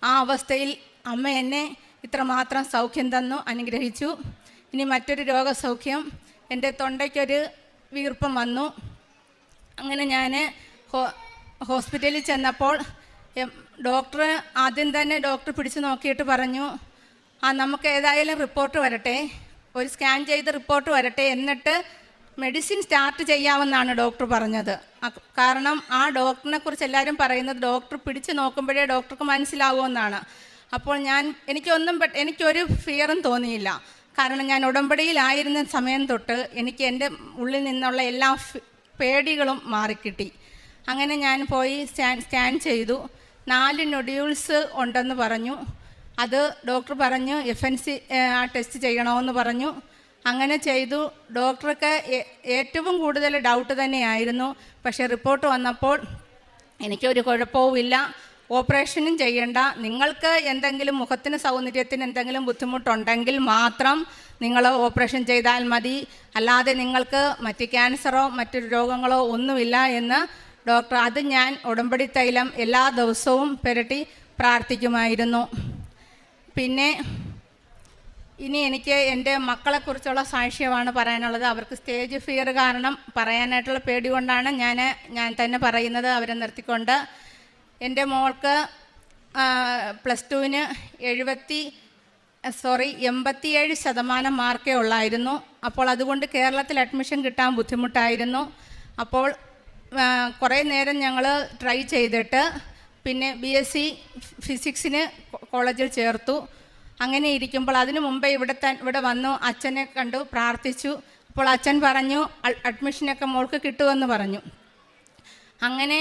ആ അവസ്ഥയിൽ അമ്മ എന്നെ ഇത്രമാത്രം സൗഖ്യം തന്നു, അനുഗ്രഹിച്ചു. ഇനി മറ്റൊരു രോഗസൗഖ്യം, എൻ്റെ തൊണ്ടയ്ക്കൊരു വീർപ്പം വന്നു. അങ്ങനെ ഞാൻ ഹോസ്പിറ്റലിൽ ചെന്നപ്പോൾ ഡോക്ടർ ആദ്യം തന്നെ പിടിച്ചു നോക്കിയിട്ട് പറഞ്ഞു, നമുക്ക് ഏതായാലും റിപ്പോർട്ട് വരട്ടെ, ഒരു സ്കാൻ ചെയ്ത് റിപ്പോർട്ട് വരട്ടെ, എന്നിട്ട് മെഡിസിൻ സ്റ്റാർട്ട് ചെയ്യാമെന്നാണ് ഡോക്ടർ പറഞ്ഞത്. കാരണം ആ ഡോക്ടറിനെ കുറിച്ച് എല്ലാവരും പറയുന്നത് ഡോക്ടർ പിടിച്ച് നോക്കുമ്പോഴേ ഡോക്ടർക്ക് മനസ്സിലാവുമെന്നാണ്. അപ്പോൾ എനിക്കൊരു ഫിയറും തോന്നിയില്ല. കാരണം ഞാൻ ഉടമ്പടിയിലായിരുന്ന സമയം തൊട്ട് എനിക്ക് എൻ്റെ ഉള്ളിൽ നിന്നുള്ള എല്ലാ പേടികളും മാറിക്കിട്ടി. അങ്ങനെ ഞാൻ പോയി സ്കാൻ ചെയ്തു. 4 നൊഡ്യൂൾസ് ഉണ്ടെന്ന് പറഞ്ഞു. അത് ഡോക്ടർ പറഞ്ഞു FNC ടെസ്റ്റ് ചെയ്യണമെന്ന് പറഞ്ഞു. അങ്ങനെ ചെയ്തു. ഡോക്ടർക്ക് ഏറ്റവും കൂടുതൽ ഡൗട്ട് തന്നെയായിരുന്നു. പക്ഷേ റിപ്പോർട്ട് വന്നപ്പോൾ എനിക്കൊരു കുഴപ്പവുമില്ല, ഓപ്പറേഷനും ചെയ്യേണ്ട, നിങ്ങൾക്ക് എന്തെങ്കിലും മുഖത്തിന് സൗന്ദര്യത്തിന് എന്തെങ്കിലും ബുദ്ധിമുട്ടുണ്ടെങ്കിൽ മാത്രം നിങ്ങൾ ഓപ്പറേഷൻ ചെയ്താൽ മതി, അല്ലാതെ നിങ്ങൾക്ക് മറ്റ് ക്യാൻസറോ മറ്റൊരു രോഗങ്ങളോ ഒന്നുമില്ല എന്ന് ഡോക്ടർ. അത് ഞാൻ ഉടമ്പടി തൈലം എല്ലാ ദിവസവും പുരട്ടി പ്രാർത്ഥിക്കുമായിരുന്നു. പിന്നെ ഇനി എനിക്ക് എൻ്റെ മക്കളെക്കുറിച്ചുള്ള സാക്ഷ്യമാണ് പറയാനുള്ളത്. അവർക്ക് സ്റ്റേജ് ഫിയർ കാരണം പറയാനായിട്ടുള്ള പേടി കൊണ്ടാണ് ഞാൻ തന്നെ പറയുന്നത്, അവരെ നിർത്തിക്കൊണ്ട്. എൻ്റെ മോൾക്ക് +2-ന് 87% മാർക്കേ ഉള്ളായിരുന്നു. അപ്പോൾ അതുകൊണ്ട് കേരളത്തിൽ അഡ്മിഷൻ കിട്ടാൻ ബുദ്ധിമുട്ടായിരുന്നു. അപ്പോൾ കുറേ നേരം ഞങ്ങൾ ട്രൈ ചെയ്തിട്ട് പിന്നെ BSc ഫിസിക്സിന് കോളേജിൽ ചേർത്തു. അങ്ങനെ ഇരിക്കുമ്പോൾ അതിനു മുമ്പേ ഇവിടെ വന്നു അച്ഛനെ കണ്ടു പ്രാർത്ഥിച്ചു. അപ്പോൾ അച്ഛൻ പറഞ്ഞു അഡ്മിഷനൊക്കെ മോൾക്ക് കിട്ടുമെന്ന് പറഞ്ഞു. അങ്ങനെ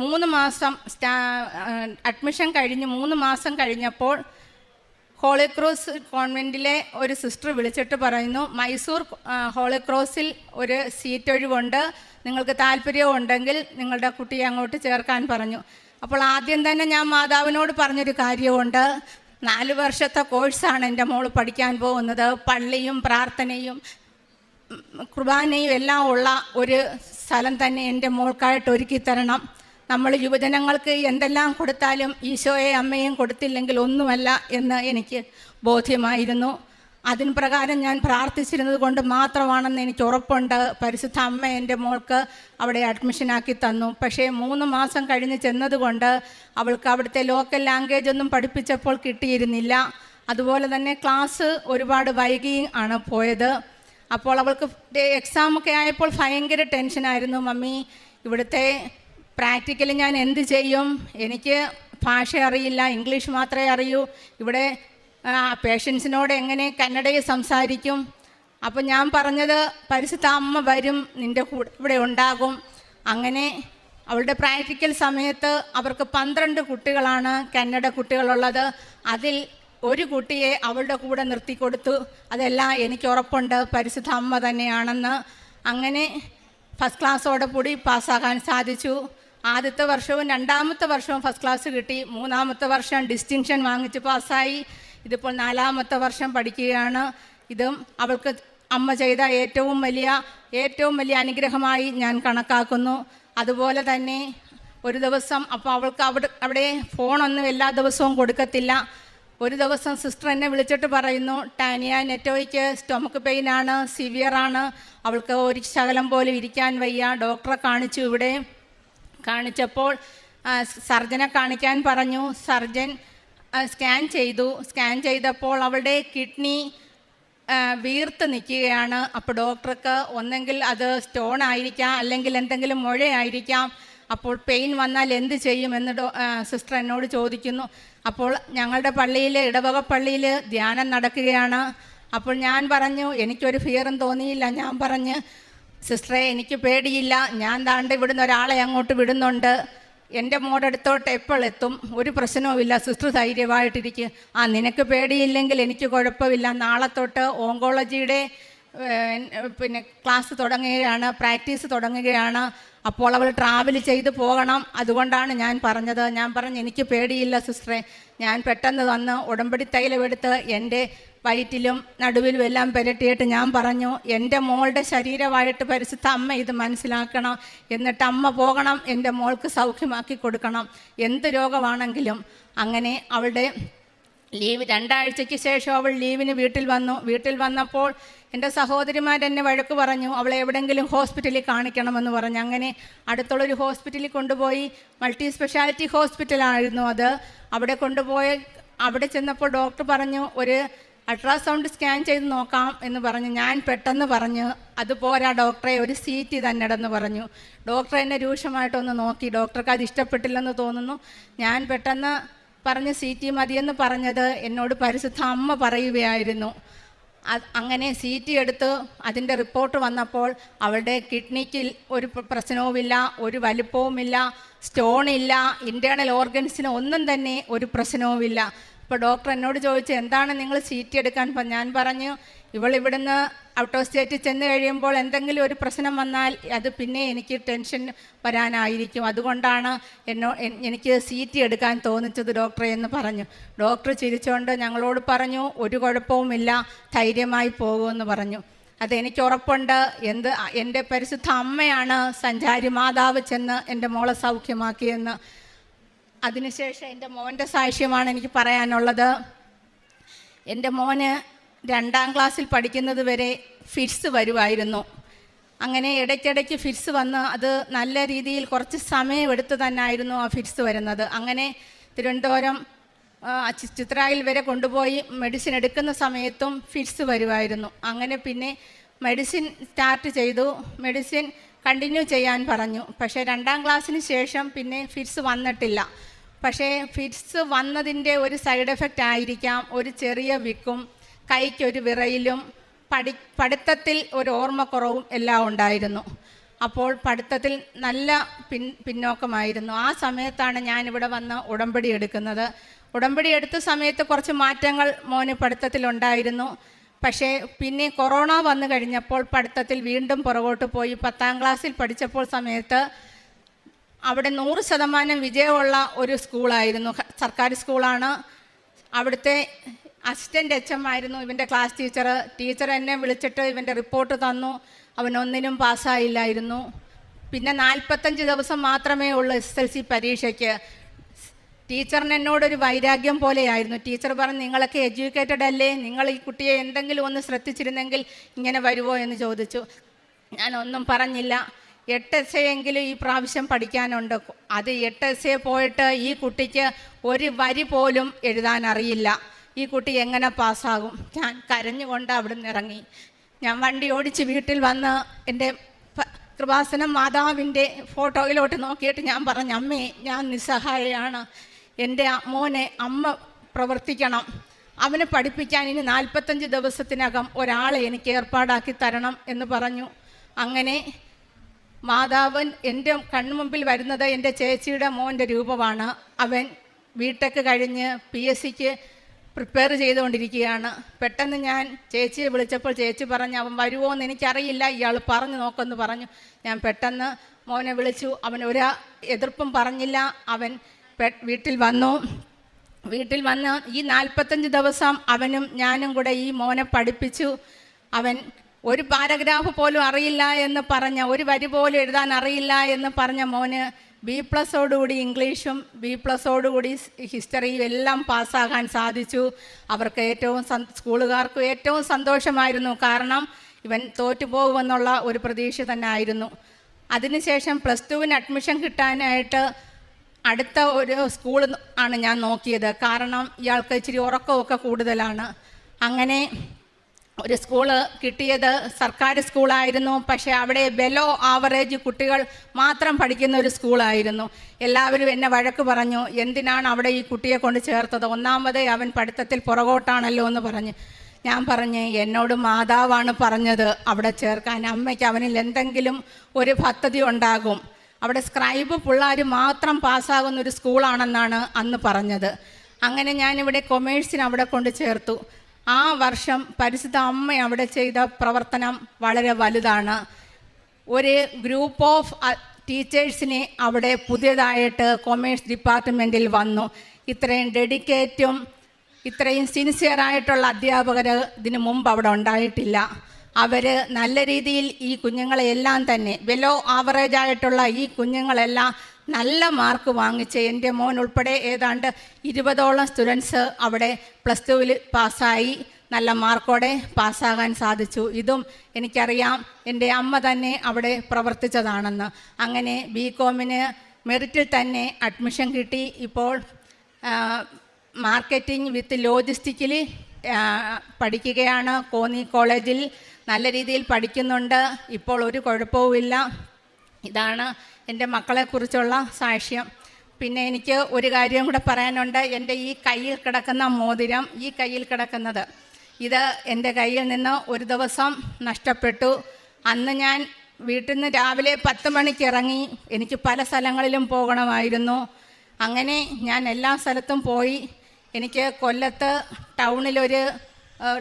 3 മാസം അഡ്മിഷൻ കഴിഞ്ഞ് 3 മാസം കഴിഞ്ഞപ്പോൾ ഹോളി ക്രോസ് കോൺവെൻറ്റിലെ ഒരു സിസ്റ്റർ വിളിച്ചിട്ട് പറയുന്നു, മൈസൂർ ഹോളി ക്രോസിൽ ഒരു സീറ്റ് ഒഴിവുണ്ട്, നിങ്ങൾക്ക് താല്പര്യമുണ്ടെങ്കിൽ നിങ്ങളുടെ കുട്ടിയെ അങ്ങോട്ട് ചേർക്കാൻ പറഞ്ഞു. അപ്പോൾ ആദ്യം തന്നെ ഞാൻ മാതാവിനോട് പറഞ്ഞൊരു കാര്യമുണ്ട്, 4 വർഷത്തെ കോഴ്സാണ് എൻ്റെ മോൾ പഠിക്കാൻ പോകുന്നത്. പള്ളിയും പ്രാർത്ഥനയും കുർബാനയും എല്ലാം ഉള്ള ഒരു സ്ഥലം തന്നെ എൻ്റെ മോൾക്കായിട്ട് ഒരുക്കി തരണം. നമ്മൾ യുവജനങ്ങൾക്ക് എന്തെല്ലാം കൊടുത്താലും ഈശോയെ അമ്മയും കൊടുത്തില്ലെങ്കിൽ ഒന്നുമല്ല എന്ന് എനിക്ക് ബോധ്യമായിരുന്നു. അതിന് പ്രകാരം ഞാൻ പ്രാർത്ഥിച്ചിരുന്നത് കൊണ്ട് മാത്രമാണെന്ന് എനിക്ക് ഉറപ്പുണ്ട്. പരിശുദ്ധ അമ്മ എൻ്റെ മോൾക്ക് അവിടെ അഡ്മിഷനാക്കി തന്നു. പക്ഷേ 3 മാസം കഴിഞ്ഞ് ചെന്നതുകൊണ്ട് അവൾക്ക് അവിടുത്തെ ലോക്കൽ ലാംഗ്വേജ് ഒന്നും പഠിപ്പിച്ചപ്പോൾ കിട്ടിയിരുന്നില്ല. അതുപോലെ തന്നെ ക്ലാസ് ഒരുപാട് വൈകി ആണ് പോയത്. അപ്പോൾ അവൾക്ക് എക്സാമൊക്കെ ആയപ്പോൾ ഭയങ്കര ടെൻഷനായിരുന്നു. മമ്മി, ഇവിടുത്തെ പ്രാക്ടിക്കലി ഞാൻ എന്ത് ചെയ്യും? എനിക്ക് ഭാഷ അറിയില്ല, ഇംഗ്ലീഷ് മാത്രമേ അറിയൂ. ഇവിടെ പേഷ്യൻസിനോട് എങ്ങനെ കന്നഡയിൽ സംസാരിക്കും? അപ്പോൾ ഞാൻ പറഞ്ഞത്, പരിശുദ്ധ അമ്മ വരും, നിൻ്റെ കൂടെ ഇവിടെ ഉണ്ടാകും. അങ്ങനെ അവളുടെ പ്രാക്ടിക്കൽ സമയത്ത് അവർക്ക് 12 കുട്ടികളാണ് കന്നഡ കുട്ടികളുള്ളത്. അതിൽ ഒരു കുട്ടിയെ അവളുടെ കൂടെ നിർത്തിക്കൊടുത്തു. അതെല്ലാം എനിക്ക് ഉറപ്പുണ്ട് പരിശുദ്ധ അമ്മ തന്നെയാണെന്ന്. അങ്ങനെ ഫസ്റ്റ് ക്ലാസ്സോടെ കൂടി പാസ്സാകാൻ സാധിച്ചു. ആദ്യത്തെ വർഷവും 2ാമത്തെ വർഷവും ഫസ്റ്റ് ക്ലാസ് കിട്ടി. 3ാമത്തെ വർഷം ഡിസ്റ്റിങ്ഷൻ വാങ്ങിച്ച് പാസ്സായി. ഇതിപ്പോൾ 4ാമത്തെ വർഷം പഠിക്കുകയാണ്. ഇതും അവൾക്ക് അമ്മ ചെയ്ത ഏറ്റവും വലിയ അനുഗ്രഹമായി ഞാൻ കണക്കാക്കുന്നു. അതുപോലെ തന്നെ ഒരു ദിവസം, അപ്പോൾ അവൾക്ക് അവിടെ ഫോണൊന്നും എല്ലാ ദിവസവും കൊടുക്കത്തില്ല. ഒരു ദിവസം സിസ്റ്റർ എന്നെ വിളിച്ചിട്ട് പറയുന്നു, ടാനിയ, നെറ്റോയ്ക്ക് സ്റ്റൊമക്ക് പെയിനാണ്, സിവിയറാണ്, അവൾക്ക് ഒരു ശകലം പോലും ഇരിക്കാൻ വയ്യ. ഡോക്ടറെ കാണിച്ചു. ഇവിടെ കാണിച്ചപ്പോൾ സർജനെ കാണിക്കാൻ പറഞ്ഞു. സർജൻ സ്കാൻ ചെയ്തപ്പോൾ അവളുടെ കിഡ്നി വീർത്ത് നിൽക്കുകയാണ്. അപ്പോൾ ഡോക്ടർക്ക് ഒന്നെങ്കിൽ അത് സ്റ്റോൺ ആയിരിക്കാം, അല്ലെങ്കിൽ എന്തെങ്കിലും മുഴയായിരിക്കാം. അപ്പോൾ പെയിൻ വന്നാൽ എന്ത് ചെയ്യുമെന്ന് സിസ്റ്റർ എന്നോട് ചോദിക്കുന്നു. അപ്പോൾ ഞങ്ങളുടെ പള്ളിയിൽ, ഇടവക പള്ളിയിൽ ധ്യാനം നടക്കുകയാണ്. അപ്പോൾ ഞാൻ പറഞ്ഞു, എനിക്കൊരു ഫിയറും തോന്നിയില്ല. ഞാൻ പറഞ്ഞ്, സിസ്റ്ററെ, എനിക്ക് പേടിയില്ല, ഞാൻ താണ്ട് ഇവിടുന്ന് ഒരാളെ അങ്ങോട്ട് വിടുന്നുണ്ട്, എൻ്റെ മോടെ അടുത്തോട്ട് എപ്പോൾ എത്തും, ഒരു പ്രശ്നവുമില്ല, സിസ്റ്റർ ധൈര്യമായിട്ടിരിക്കും. നിനക്ക് പേടിയില്ലെങ്കിൽ എനിക്ക് കുഴപ്പമില്ല. നാളെ തൊട്ട് ഓങ്കോളജിയുടെ ക്ലാസ് തുടങ്ങുകയാണ്, പ്രാക്ടീസ് തുടങ്ങുകയാണ്. അപ്പോൾ അവൾ ട്രാവൽ ചെയ്ത് പോകണം. അതുകൊണ്ടാണ് ഞാൻ പറഞ്ഞത്. ഞാൻ പറഞ്ഞു, എനിക്ക് പേടിയില്ല സിസ്റ്ററെ. ഞാൻ പെട്ടെന്ന് വന്ന് ഉടമ്പടി തൈലമെടുത്ത് എൻ്റെ വയറ്റിലും നടുവിലും എല്ലാം പുരട്ടിയിട്ട് ഞാൻ പറഞ്ഞു, എൻ്റെ മോളുടെ ശരീരമായിട്ട് പരിശുദ്ധ അമ്മ ഇത് മനസ്സിലാക്കണം, എന്നിട്ട് അമ്മ പോകണം, എൻ്റെ മോൾക്ക് സൗഖ്യമാക്കി കൊടുക്കണം, എന്ത് രോഗമാണെങ്കിലും. അങ്ങനെ അവളുടെ ലീവ് 2 ആഴ്ചയ്ക്ക് ശേഷം അവൾ ലീവിന് വീട്ടിൽ വന്നപ്പോൾ എൻ്റെ സഹോദരിമാരെന്നെ വഴക്ക് പറഞ്ഞു, അവളെ എവിടെയെങ്കിലും ഹോസ്പിറ്റലിൽ കാണിക്കണമെന്ന് പറഞ്ഞു. അങ്ങനെ അടുത്തുള്ളൊരു ഹോസ്പിറ്റലിൽ കൊണ്ടുപോയി. മൾട്ടി സ്പെഷ്യാലിറ്റി ഹോസ്പിറ്റലായിരുന്നു അത്. അവിടെ ചെന്നപ്പോൾ ഡോക്ടർ പറഞ്ഞു, ഒരു അൾട്രാസൗണ്ട് സ്കാൻ ചെയ്ത് നോക്കാം എന്ന് പറഞ്ഞു. ഞാൻ പെട്ടെന്ന് പറഞ്ഞു, അത് പോരാ ഡോക്ടറെ, ഒരു CT തന്നെടന്ന് പറഞ്ഞു. ഡോക്ടർ എന്നെ രൂക്ഷമായിട്ടൊന്ന് നോക്കി. ഡോക്ടർക്ക് അത് ഇഷ്ടപ്പെട്ടില്ലെന്ന് തോന്നുന്നു. ഞാൻ പെട്ടെന്ന് പറഞ്ഞ് CT മതിയെന്ന് പറഞ്ഞത് എന്നോട് പരിശുദ്ധ അമ്മ പറയുകയായിരുന്നു. അങ്ങനെ CT എടുത്ത് അതിൻ്റെ റിപ്പോർട്ട് വന്നപ്പോൾ അവളുടെ കിഡ്നിക്ക് ഒരു പ്രശ്നവുമില്ല, ഒരു വലിപ്പവുമില്ല, സ്റ്റോണില്ല, ഇൻറ്റേർണൽ ഓർഗൻസിന് ഒന്നും തന്നെ ഒരു പ്രശ്നവുമില്ല. അപ്പോൾ ഡോക്ടർ എന്നോട് ചോദിച്ചു, എന്താണ് നിങ്ങൾ CT എടുക്കാൻ? ഞാൻ പറഞ്ഞു, ഇവിടുന്ന് ഔട്ട് ഓഫ് സ്റ്റേറ്റ് ചെന്ന് കഴിയുമ്പോൾ എന്തെങ്കിലും ഒരു പ്രശ്നം വന്നാൽ അത് പിന്നെ എനിക്ക് ടെൻഷൻ വരാനായിരിക്കും, അതുകൊണ്ടാണ് എനിക്ക് CT എടുക്കാൻ തോന്നിച്ചത് ഡോക്ടറെ എന്ന് പറഞ്ഞു. ഡോക്ടർ ചിരിച്ചുകൊണ്ട് ഞങ്ങളോട് പറഞ്ഞു, ഒരു കുഴപ്പവുമില്ല, ധൈര്യമായി പോകുമെന്ന് പറഞ്ഞു. അതെനിക്ക് ഉറപ്പുണ്ട്. എൻ്റെ പരിശുദ്ധ അമ്മയാണ് സഞ്ചാരി മാതാവ് ചെന്ന് എൻ്റെ മോളെ സൗഖ്യമാക്കിയെന്ന്. അതിനുശേഷം എൻ്റെ മോൻ്റെ സാക്ഷ്യമാണ് എനിക്ക് പറയാനുള്ളത്. എൻ്റെ മോന് 2ാം ക്ലാസ്സിൽ പഠിക്കുന്നത് വരെ ഫിറ്റ്സ് വരുമായിരുന്നു. അങ്ങനെ ഇടയ്ക്കിടയ്ക്ക് ഫിറ്റ്സ് വന്ന് അത് നല്ല രീതിയിൽ കുറച്ച് സമയമെടുത്ത് തന്നെയായിരുന്നു ആ ഫിറ്റ്സ് വരുന്നത്. അങ്ങനെ തിരുവനന്തപുരം ചിത്രായിൽ വരെ കൊണ്ടുപോയി മെഡിസിൻ എടുക്കുന്ന സമയത്തും ഫിറ്റ്സ് വരുമായിരുന്നു. അങ്ങനെ പിന്നെ മെഡിസിൻ സ്റ്റാർട്ട് ചെയ്തു. മെഡിസിൻ കണ്ടിന്യൂ ചെയ്യാൻ പറഞ്ഞു. പക്ഷേ 2ാം ക്ലാസ്സിന് ശേഷം പിന്നെ ഫിറ്റ്സ് വന്നിട്ടില്ല. പക്ഷേ ഫിറ്റ്സ് വന്നതിൻ്റെ ഒരു സൈഡ് എഫക്റ്റ് ആയിരിക്കാം, ഒരു ചെറിയ വിക്കും, കൈക്കൊരു വിറയിലും, പഠിത്തത്തിൽ ഒരു ഓർമ്മക്കുറവും എല്ലാം ഉണ്ടായിരുന്നു. അപ്പോൾ പഠിത്തത്തിൽ നല്ല പിന്നോക്കമായിരുന്നു. ആ സമയത്താണ് ഞാനിവിടെ വന്ന് ഉടമ്പടി എടുക്കുന്നത്. ഉടമ്പടി എടുത്ത സമയത്ത് കുറച്ച് മാറ്റങ്ങൾ മോന് പഠിത്തത്തിലുണ്ടായിരുന്നു. പക്ഷേ പിന്നെ കൊറോണ വന്നു കഴിഞ്ഞപ്പോൾ പഠിത്തത്തിൽ വീണ്ടും പുറകോട്ട് പോയി. 10ാം ക്ലാസ്സിൽ പഠിച്ചപ്പോൾ സമയത്ത് അവിടെ 100% വിജയമുള്ള ഒരു സ്കൂളായിരുന്നു, സർക്കാർ സ്കൂളാണ്. അവിടുത്തെ അസിസ്റ്റൻ്റ് HM ആയിരുന്നു ഇവൻ്റെ ക്ലാസ് ടീച്ചർ. ടീച്ചർ എന്നെ വിളിച്ചിട്ട് ഇവൻ്റെ റിപ്പോർട്ട് തന്നു. അവനൊന്നിനും പാസ്സായില്ലായിരുന്നു. പിന്നെ 45 ദിവസം മാത്രമേ ഉള്ളൂ SSLC പരീക്ഷയ്ക്ക്. ടീച്ചറിന് എന്നോടൊരു വൈരാഗ്യം പോലെയായിരുന്നു. ടീച്ചർ പറഞ്ഞു, നിങ്ങളൊക്കെ എഡ്യൂക്കേറ്റഡ് അല്ലേ, നിങ്ങൾ ഈ കുട്ടിയെ എന്തെങ്കിലും ഒന്ന് ശ്രദ്ധിച്ചിരുന്നെങ്കിൽ ഇങ്ങനെ വരുമോ എന്ന് ചോദിച്ചു. ഞാനൊന്നും പറഞ്ഞില്ല. 8 essay എങ്കിലും ഈ പ്രാവശ്യം പഠിക്കാനുണ്ട്. അത് 8 essay പോയിട്ട് ഈ കുട്ടിക്ക് ഒരു വരി പോലും എഴുതാൻ അറിയില്ല. ഈ കുട്ടി എങ്ങനെ പാസ്സാകും? ഞാൻ കരഞ്ഞുകൊണ്ട് അവിടെ നിന്ന് ഇറങ്ങി. ഞാൻ വണ്ടി ഓടിച്ച് വീട്ടിൽ വന്ന് എൻ്റെ കൃപാസനം മാതാവിൻ്റെ ഫോട്ടോയിലോട്ട് നോക്കിയിട്ട് ഞാൻ പറഞ്ഞു, അമ്മേ, ഞാൻ നിസ്സഹായയാണ്. എൻ്റെ മോനെ അമ്മ പ്രവർത്തിക്കണം. അവനെ പഠിപ്പിക്കാൻ ഇനി 45 ദിവസത്തിനകം ഒരാളെ എനിക്ക് ഏർപ്പാടാക്കി തരണം എന്ന് പറഞ്ഞു. അങ്ങനെ മാതാവൻ എൻ്റെ കൺമുമ്പിൽ വരുന്നത് എൻ്റെ ചേച്ചിയുടെ മോൻ്റെ രൂപമാണ്. അവൻ ബിടെക് കഴിഞ്ഞ് PSCക്ക് പ്രിപ്പയർ ചെയ്തുകൊണ്ടിരിക്കുകയാണ്. പെട്ടെന്ന് ഞാൻ ചേച്ചിയെ വിളിച്ചപ്പോൾ ചേച്ചി പറഞ്ഞു, അവൻ വരുമോ എന്ന് എനിക്കറിയില്ല, ഇയാൾ പറഞ്ഞു നോക്കുമെന്ന് പറഞ്ഞു. ഞാൻ പെട്ടെന്ന് മോനെ വിളിച്ചു. അവൻ ഒരു എതിർപ്പും പറഞ്ഞില്ല. അവൻ വീട്ടിൽ വന്നു. വീട്ടിൽ വന്ന് ഈ 45 ദിവസം അവനും ഞാനും കൂടെ ഈ മോനെ പഠിപ്പിച്ചു. അവൻ ഒരു പാരഗ്രാഫ് പോലും അറിയില്ല എന്ന് പറഞ്ഞ, ഒരു വരി പോലും എഴുതാൻ അറിയില്ല എന്ന് പറഞ്ഞ മോന് B+ഓടുകൂടി ഇംഗ്ലീഷും B+ഓടുകൂടി ഹിസ്റ്ററിയും എല്ലാം പാസ്സാകാൻ സാധിച്ചു. അവർക്ക് സ്കൂളുകാർക്ക് ഏറ്റവും സന്തോഷമായിരുന്നു. കാരണം ഇവൻ തോറ്റുപോകുമെന്നുള്ള ഒരു പ്രതീക്ഷ തന്നെ ആയിരുന്നു. അതിനുശേഷം +2 അഡ്മിഷൻ കിട്ടാനായിട്ട് അടുത്ത ഒരു സ്കൂൾ ആണ് ഞാൻ നോക്കിയത്. കാരണം ഇയാൾക്ക് ഇച്ചിരി ഉറക്കമൊക്കെ കൂടുതലാണ്. അങ്ങനെ ഒരു സ്കൂള് കിട്ടിയത് സർക്കാർ സ്കൂളായിരുന്നു. പക്ഷേ അവിടെ ബെലോ ആവറേജ് കുട്ടികൾ മാത്രം പഠിക്കുന്ന ഒരു സ്കൂളായിരുന്നു. എല്ലാവരും എന്നെ വഴക്ക് പറഞ്ഞു, എന്തിനാണ് അവിടെ ഈ കുട്ടിയെ കൊണ്ട് ചേർത്തത്? ഒന്നാമതേ അവൻ പഠിത്തത്തിൽ പുറകോട്ടാണല്ലോ എന്ന് പറഞ്ഞ്. ഞാൻ പറഞ്ഞ്, എന്നോട് മാതാവാണ് പറഞ്ഞത് അവിടെ ചേർക്കാൻ. അമ്മയ്ക്ക് അവനിൽ എന്തെങ്കിലും ഒരു പദ്ധതി ഉണ്ടാകും. അവിടെ സ്ക്രൈബ് പിള്ളേർ മാത്രം പാസ്സാകുന്ന ഒരു സ്കൂളാണെന്നാണ് അന്ന് പറഞ്ഞത്. അങ്ങനെ ഞാനിവിടെ കൊമേഴ്സിന് അവിടെ കൊണ്ട് ചേർത്തു. ആ വർഷം പരിശുദ്ധ അമ്മ അവിടെ ചെയ്ത പ്രവർത്തനം വളരെ വലുതാണ്. ഒരു ഗ്രൂപ്പ് ഓഫ് ടീച്ചേഴ്സിനെ അവിടെ പുതിയതായിട്ട് കൊമേഴ്സ് ഡിപ്പാർട്ട്മെൻറ്റിൽ വന്നു. ഇത്രയും ഡെഡിക്കേറ്റും ഇത്രയും സിൻസിയറായിട്ടുള്ള അധ്യാപകർ ഇതിനു മുമ്പ് അവിടെ ഉണ്ടായിട്ടില്ല. അവർ നല്ല രീതിയിൽ ഈ കുഞ്ഞുങ്ങളെല്ലാം തന്നെ ബെലോ ആവറേജ് ആയിട്ടുള്ള ഈ കുഞ്ഞുങ്ങളെല്ലാം നല്ല മാർക്ക് വാങ്ങിച്ച്, എൻ്റെ മോൻ ഉൾപ്പെടെ ഏതാണ്ട് 20ഓളം സ്റ്റുഡൻസ് അവിടെ +2 പാസ്സായി നല്ല മാർക്കോടെ പാസ്സാകാൻ സാധിച്ചു. ഇതും എനിക്കറിയാം, എൻ്റെ അമ്മ തന്നെ അവിടെ പ്രവർത്തിച്ചതാണെന്ന്. അങ്ങനെ BComന് മെറിറ്റിൽ തന്നെ അഡ്മിഷൻ കിട്ടി. ഇപ്പോൾ മാർക്കറ്റിംഗ് വിത്ത് ലോജിസ്റ്റിക്കിൽ പഠിക്കുകയാണ്. കോന്നി കോളേജിൽ നല്ല രീതിയിൽ പഠിക്കുന്നുണ്ട്. ഇപ്പോൾ ഒരു കുഴപ്പവുമില്ല. ഇതാണ് എൻ്റെ മക്കളെക്കുറിച്ചുള്ള സാക്ഷ്യം. പിന്നെ എനിക്ക് ഒരു കാര്യം കൂടെ പറയാനുണ്ട്. എൻ്റെ ഈ കയ്യിൽ കിടക്കുന്ന മോതിരം, ഈ കയ്യിൽ കിടക്കുന്നത്, ഇത് എൻ്റെ കയ്യിൽ നിന്ന് ഒരു ദിവസം നഷ്ടപ്പെട്ടു. അന്ന് ഞാൻ വീട്ടിൽ നിന്ന് രാവിലെ 10 മണിക്ക് ഇറങ്ങി. എനിക്ക് പല സ്ഥലങ്ങളിലും പോകണമായിരുന്നു. അങ്ങനെ ഞാൻ എല്ലാ സ്ഥലത്തും പോയി. എനിക്ക് കൊല്ലത്ത് ടൗണിലൊരു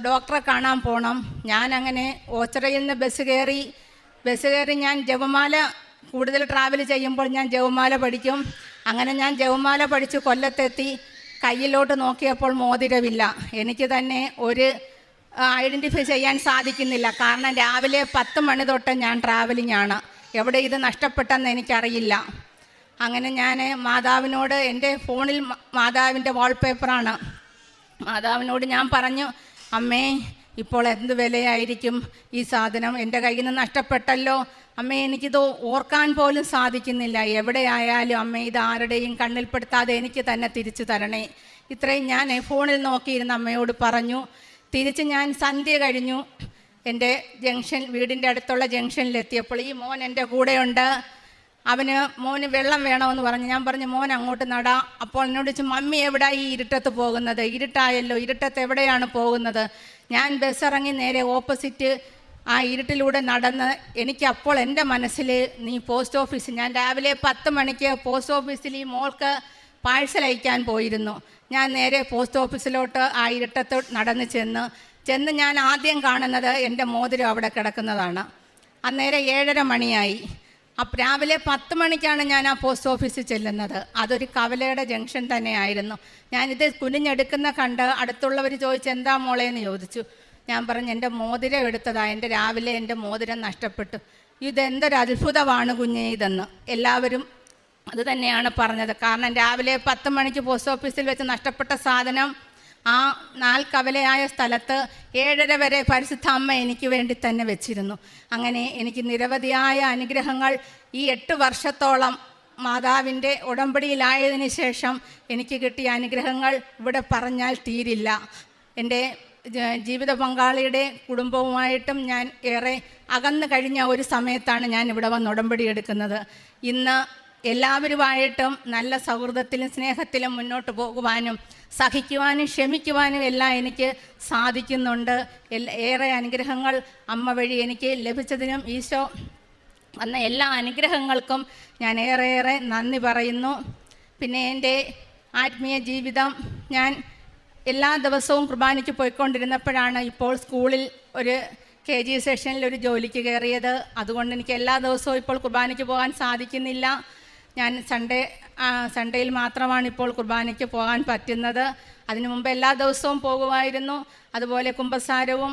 ഡോക്ടറെ കാണാൻ പോകണം. ഞാനങ്ങനെ ഓച്ചിറയിൽ നിന്ന് ബസ് കയറി ഞാൻ ജപമാല കൂടുതൽ ട്രാവൽ ചെയ്യുമ്പോൾ ഞാൻ ജപമാല പഠിക്കും. അങ്ങനെ ഞാൻ ജപമാല പഠിച്ച് കൊല്ലത്തെത്തി. കയ്യിലോട്ട് നോക്കിയപ്പോൾ മോതിരമില്ല. എനിക്ക് തന്നെ ഒരു ഐഡൻറ്റിഫൈ ചെയ്യാൻ സാധിക്കുന്നില്ല. കാരണം രാവിലെ 10 മണി തൊട്ട് ഞാൻ ട്രാവലിംഗ് ആണ്. എവിടെ ഇത് നഷ്ടപ്പെട്ടെന്ന് എനിക്കറിയില്ല. അങ്ങനെ ഞാൻ മാതാവിനോട്, എൻ്റെ ഫോണിൽ മാതാവിൻ്റെ വാൾപേപ്പറാണ്, മാതാവിനോട് ഞാൻ പറഞ്ഞു, അമ്മേ, ഇപ്പോൾ എന്ത് വിലയായിരിക്കും ഈ സാധനം, എൻ്റെ കയ്യിൽ നിന്ന് നഷ്ടപ്പെട്ടല്ലോ അമ്മേ, എനിക്കിത് ഓർക്കാൻ പോലും സാധിക്കുന്നില്ല. എവിടെയായാലും അമ്മേ, ഇത് ആരുടെയും കണ്ണിൽപ്പെടുത്താതെ എനിക്ക് തന്നെ തിരിച്ചു തരണേ. ഇത്രയും ഞാൻ ഫോണിൽ നോക്കിയിരുന്ന അമ്മയോട് പറഞ്ഞു. തിരിച്ച് ഞാൻ സന്ധ്യ കഴിഞ്ഞു എൻ്റെ വീടിൻ്റെ അടുത്തുള്ള ജംഗ്ഷനിലെത്തിയപ്പോൾ ഈ മോൻ എൻ്റെ കൂടെയുണ്ട്. മോന് വെള്ളം വേണമെന്ന് പറഞ്ഞു. ഞാൻ പറഞ്ഞു, മോൻ അങ്ങോട്ട് നടാ. അപ്പോൾ എന്നോട് ചോദിച്ചു, മമ്മി എവിടെ ഈ ഇരുട്ടത്ത് പോകുന്നത്? ഇരുട്ടായല്ലോ, ഇരുട്ടത്ത് എവിടെയാണ് പോകുന്നത്? ഞാൻ ബസ് ഇറങ്ങി നേരെ ഓപ്പോസിറ്റ് ആ ഇരുട്ടിലൂടെ നടന്ന്, എനിക്കപ്പോൾ എൻ്റെ മനസ്സിൽ, നീ പോസ്റ്റ് ഓഫീസ്, ഞാൻ രാവിലെ 10 മണിക്ക് പോസ്റ്റ് ഓഫീസിൽ ഈ മോൾക്ക് പാഴ്സൽ അയക്കാൻ പോയിരുന്നു. ഞാൻ നേരെ പോസ്റ്റ് ഓഫീസിലോട്ട് ആ ഇരുട്ടത്ത് നടന്ന് ചെന്ന് ഞാൻ ആദ്യം കാണുന്നത് എൻ്റെ മോതിരം അവിടെ കിടക്കുന്നതാണ്. അന്നേരം 7:30 മണിയായി. അപ്പം രാവിലെ 10 മണിക്കാണ് ഞാൻ ആ പോസ്റ്റ് ഓഫീസിൽ ചെല്ലുന്നത്. അതൊരു കവലയുടെ ജംഗ്ഷൻ തന്നെയായിരുന്നു. ഞാനിത് കുനിഞ്ഞെടുക്കുന്ന കണ്ട് അടുത്തുള്ളവർ ചോദിച്ചു, എന്താ മോളേന്ന് ചോദിച്ചു. ഞാൻ പറഞ്ഞു, എൻ്റെ മോതിരം എടുത്തതാണ്, രാവിലെ എൻ്റെ മോതിരം നഷ്ടപ്പെട്ടു. ഇതെന്തൊരു അത്ഭുതമാണ് കുഞ്ഞേ ഇതെന്ന്. എല്ലാവരും അത് തന്നെയാണ് പറഞ്ഞത്. കാരണം രാവിലെ 10 മണിക്ക് പോസ്റ്റ് ഓഫീസിൽ വെച്ച് നഷ്ടപ്പെട്ട സാധനം ആ 4 കവലയായ സ്ഥലത്ത് 7:30 വരെ പരിശുദ്ധ അമ്മ എനിക്ക് വേണ്ടി തന്നെ വെച്ചിരുന്നു. അങ്ങനെ എനിക്ക് നിരവധിയായ അനുഗ്രഹങ്ങൾ ഈ 8 വർഷത്തോളം മാതാവിൻ്റെ ഉടമ്പടിയിലായതിനു ശേഷം എനിക്ക് കിട്ടിയ അനുഗ്രഹങ്ങൾ ഇവിടെ പറഞ്ഞാൽ തീരില്ല. എൻ്റെ ജീവിത പങ്കാളിയുടെ കുടുംബവുമായിട്ടും ഞാൻ ഏറെ അകന്നു കഴിഞ്ഞ ഒരു സമയത്താണ് ഞാൻ ഇവിടെ വന്ന് ഉടമ്പടി എടുക്കുന്നത്. ഇന്ന് എല്ലാവരുമായിട്ടും നല്ല സൗഹൃദത്തിലും സ്നേഹത്തിലും മുന്നോട്ട് പോകുവാനും സഹിക്കുവാനും ക്ഷമിക്കുവാനും എല്ലാം എനിക്ക് സാധിക്കുന്നുണ്ട്. ഏറെ അനുഗ്രഹങ്ങൾ അമ്മ വഴി എനിക്ക് ലഭിച്ചതിനും ഈശോ വന്ന എല്ലാ അനുഗ്രഹങ്ങൾക്കും ഞാൻ ഏറെ നന്ദി പറയുന്നു. പിന്നെ എൻ്റെ ആത്മീയ ജീവിതം ഞാൻ എല്ലാ ദിവസവും കുർബാനയ്ക്ക് പോയിക്കൊണ്ടിരുന്നപ്പോഴാണ് ഇപ്പോൾ സ്കൂളിൽ ഒരു KG സെഷനിൽ ഒരു ജോലിക്ക് കയറിയത്. അതുകൊണ്ട് എനിക്ക് എല്ലാ ദിവസവും ഇപ്പോൾ കുർബാനയ്ക്ക് പോകാൻ സാധിക്കുന്നില്ല. ഞാൻ സൺഡേയിൽ മാത്രമാണ് ഇപ്പോൾ കുർബാനയ്ക്ക് പോകാൻ പറ്റുന്നത്. അതിനു മുമ്പ് എല്ലാ ദിവസവും പോകുമായിരുന്നു. അതുപോലെ കുമ്പസാരവും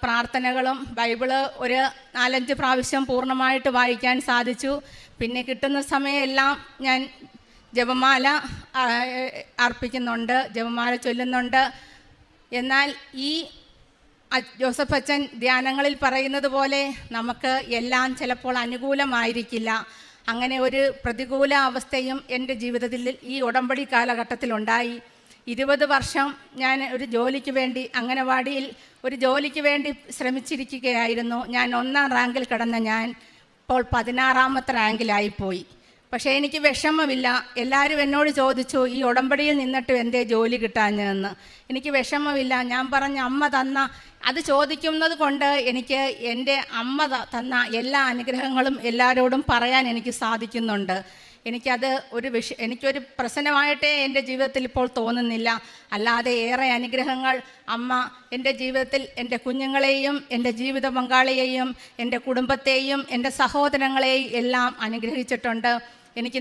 പ്രാർത്ഥനകളും ബൈബിള് ഒരു 4-5 പ്രാവശ്യം പൂർണ്ണമായിട്ട് വായിക്കാൻ സാധിച്ചു. പിന്നെ കിട്ടുന്ന സമയമെല്ലാം ഞാൻ ജപമാല അർപ്പിക്കുന്നുണ്ട്, ജപമാല ചൊല്ലുന്നുണ്ട്. എന്നാൽ ഈ ജോസഫ് അച്ഛൻ ധ്യാനങ്ങളിൽ പറയുന്നത് പോലെ നമുക്ക് എല്ലാം ചിലപ്പോൾ അനുകൂലമായിരിക്കില്ല. അങ്ങനെ ഒരു പ്രതികൂല അവസ്ഥയും എൻ്റെ ജീവിതത്തിൽ ഈ ഉടമ്പടി കാലഘട്ടത്തിലുണ്ടായി. 20 വർഷം ഞാൻ ഒരു ജോലിക്ക് വേണ്ടി അംഗനവാടിയിൽ ഒരു ജോലിക്ക് വേണ്ടി ശ്രമിച്ചിരിക്കുകയായിരുന്നു. ഞാൻ 1ാം റാങ്കിൽ കിടന്ന ഞാൻ ഇപ്പോൾ 16ാമത്തെ റാങ്കിലായിപ്പോയി. പക്ഷേ എനിക്ക് വിഷമമില്ല. എല്ലാവരും എന്നോട് ചോദിച്ചു, ഈ ഉടമ്പടിയിൽ നിന്നിട്ട് എന്തേ ജോലി കിട്ടാഞ്ഞതെന്ന്. എനിക്ക് വിഷമമില്ല. ഞാൻ പറഞ്ഞ അമ്മ തന്ന അത് ചോദിക്കുന്നത് കൊണ്ട് എനിക്ക് എൻ്റെ അമ്മ തന്ന എല്ലാ അനുഗ്രഹങ്ങളും എല്ലാവരോടും പറയാൻ എനിക്ക് സാധിക്കുന്നുണ്ട്. എനിക്കത് എനിക്കൊരു പ്രശ്നമായിട്ടേ എൻ്റെ ജീവിതത്തിൽ ഇപ്പോൾ തോന്നുന്നില്ല. അല്ലാതെ ഏറെ അനുഗ്രഹങ്ങൾ അമ്മ എൻ്റെ ജീവിതത്തിൽ എൻ്റെ കുഞ്ഞുങ്ങളെയും എൻ്റെ ജീവിത പങ്കാളിയെയും എൻ്റെ കുടുംബത്തെയും എൻ്റെ സഹോദരങ്ങളെയും എല്ലാം അനുഗ്രഹിച്ചിട്ടുണ്ട്. എനിക്ക്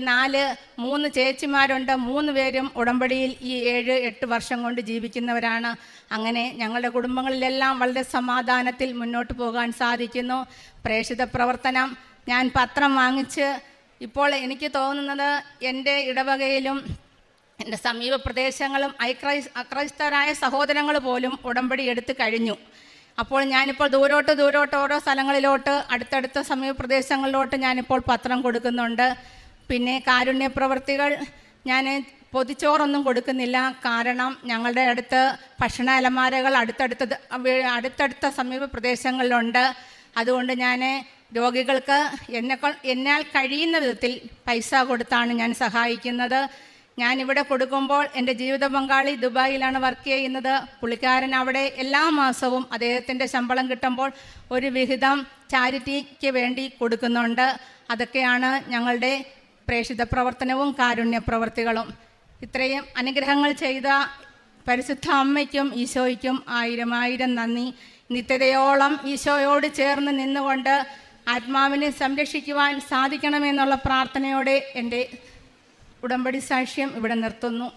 3 ചേച്ചിമാരുണ്ട്. 3 പേരും ഉടമ്പടിയിൽ ഈ 7-8 വർഷം കൊണ്ട് ജീവിക്കുന്നവരാണ്. അങ്ങനെ ഞങ്ങളുടെ കുടുംബങ്ങളിലെല്ലാം വളരെ സമാധാനത്തിൽ മുന്നോട്ട് പോകാൻ സാധിക്കുന്നു. പ്രേക്ഷിത പ്രവർത്തനം ഞാൻ പത്രം വാങ്ങിച്ച് ഇപ്പോൾ എനിക്ക് തോന്നുന്നത് എൻ്റെ ഇടവകയിലും എൻ്റെ സമീപ പ്രദേശങ്ങളും അക്രൈസ്തരായ സഹോദരങ്ങൾ പോലും ഉടമ്പടി എടുത്തു കഴിഞ്ഞു. അപ്പോൾ ഞാനിപ്പോൾ ദൂരോട്ട് ഓരോ സ്ഥലങ്ങളിലോട്ട് അടുത്തടുത്ത സമീപ പ്രദേശങ്ങളിലോട്ട് ഞാനിപ്പോൾ പത്രം കൊടുക്കുന്നുണ്ട്. പിന്നെ കാരുണ്യ പ്രവർത്തികൾ ഞാൻ പൊതിച്ചോറൊന്നും കൊടുക്കുന്നില്ല. കാരണം ഞങ്ങളുടെ അടുത്ത് ഭക്ഷണ അലമാരകൾ അടുത്തടുത്ത സമീപ പ്രദേശങ്ങളിലുണ്ട്. അതുകൊണ്ട് ഞാൻ രോഗികൾക്ക് എന്നാൽ കഴിയുന്ന വിധത്തിൽ പൈസ കൊടുത്താണ് ഞാൻ സഹായിക്കുന്നത്. ഞാനിവിടെ കൊടുക്കുമ്പോൾ എൻ്റെ ജീവിത പങ്കാളി ദുബായിലാണ് വർക്ക് ചെയ്യുന്നത്. പുള്ളിക്കാരൻ അവിടെ എല്ലാ മാസവും അദ്ദേഹത്തിൻ്റെ ശമ്പളം കിട്ടുമ്പോൾ ഒരു വിഹിതം ചാരിറ്റിക്ക് വേണ്ടി കൊടുക്കുന്നുണ്ട്. അതൊക്കെയാണ് ഞങ്ങളുടെ പ്രേക്ഷിത പ്രവർത്തനവും കാരുണ്യ പ്രവർത്തികളും. ഇത്രയും അനുഗ്രഹങ്ങൾ ചെയ്ത പരിശുദ്ധ അമ്മയ്ക്കും ഈശോയ്ക്കും 1000 നന്ദി. നിത്യതയോളം ഈശോയോട് ചേർന്ന് നിന്നുകൊണ്ട് ആത്മാവിനെ സംരക്ഷിക്കുവാൻ സാധിക്കണമെന്നുള്ള പ്രാർത്ഥനയോടെ എൻ്റെ ഉടമ്പടി സാക്ഷ്യം ഇവിടെ നിർത്തുന്നു.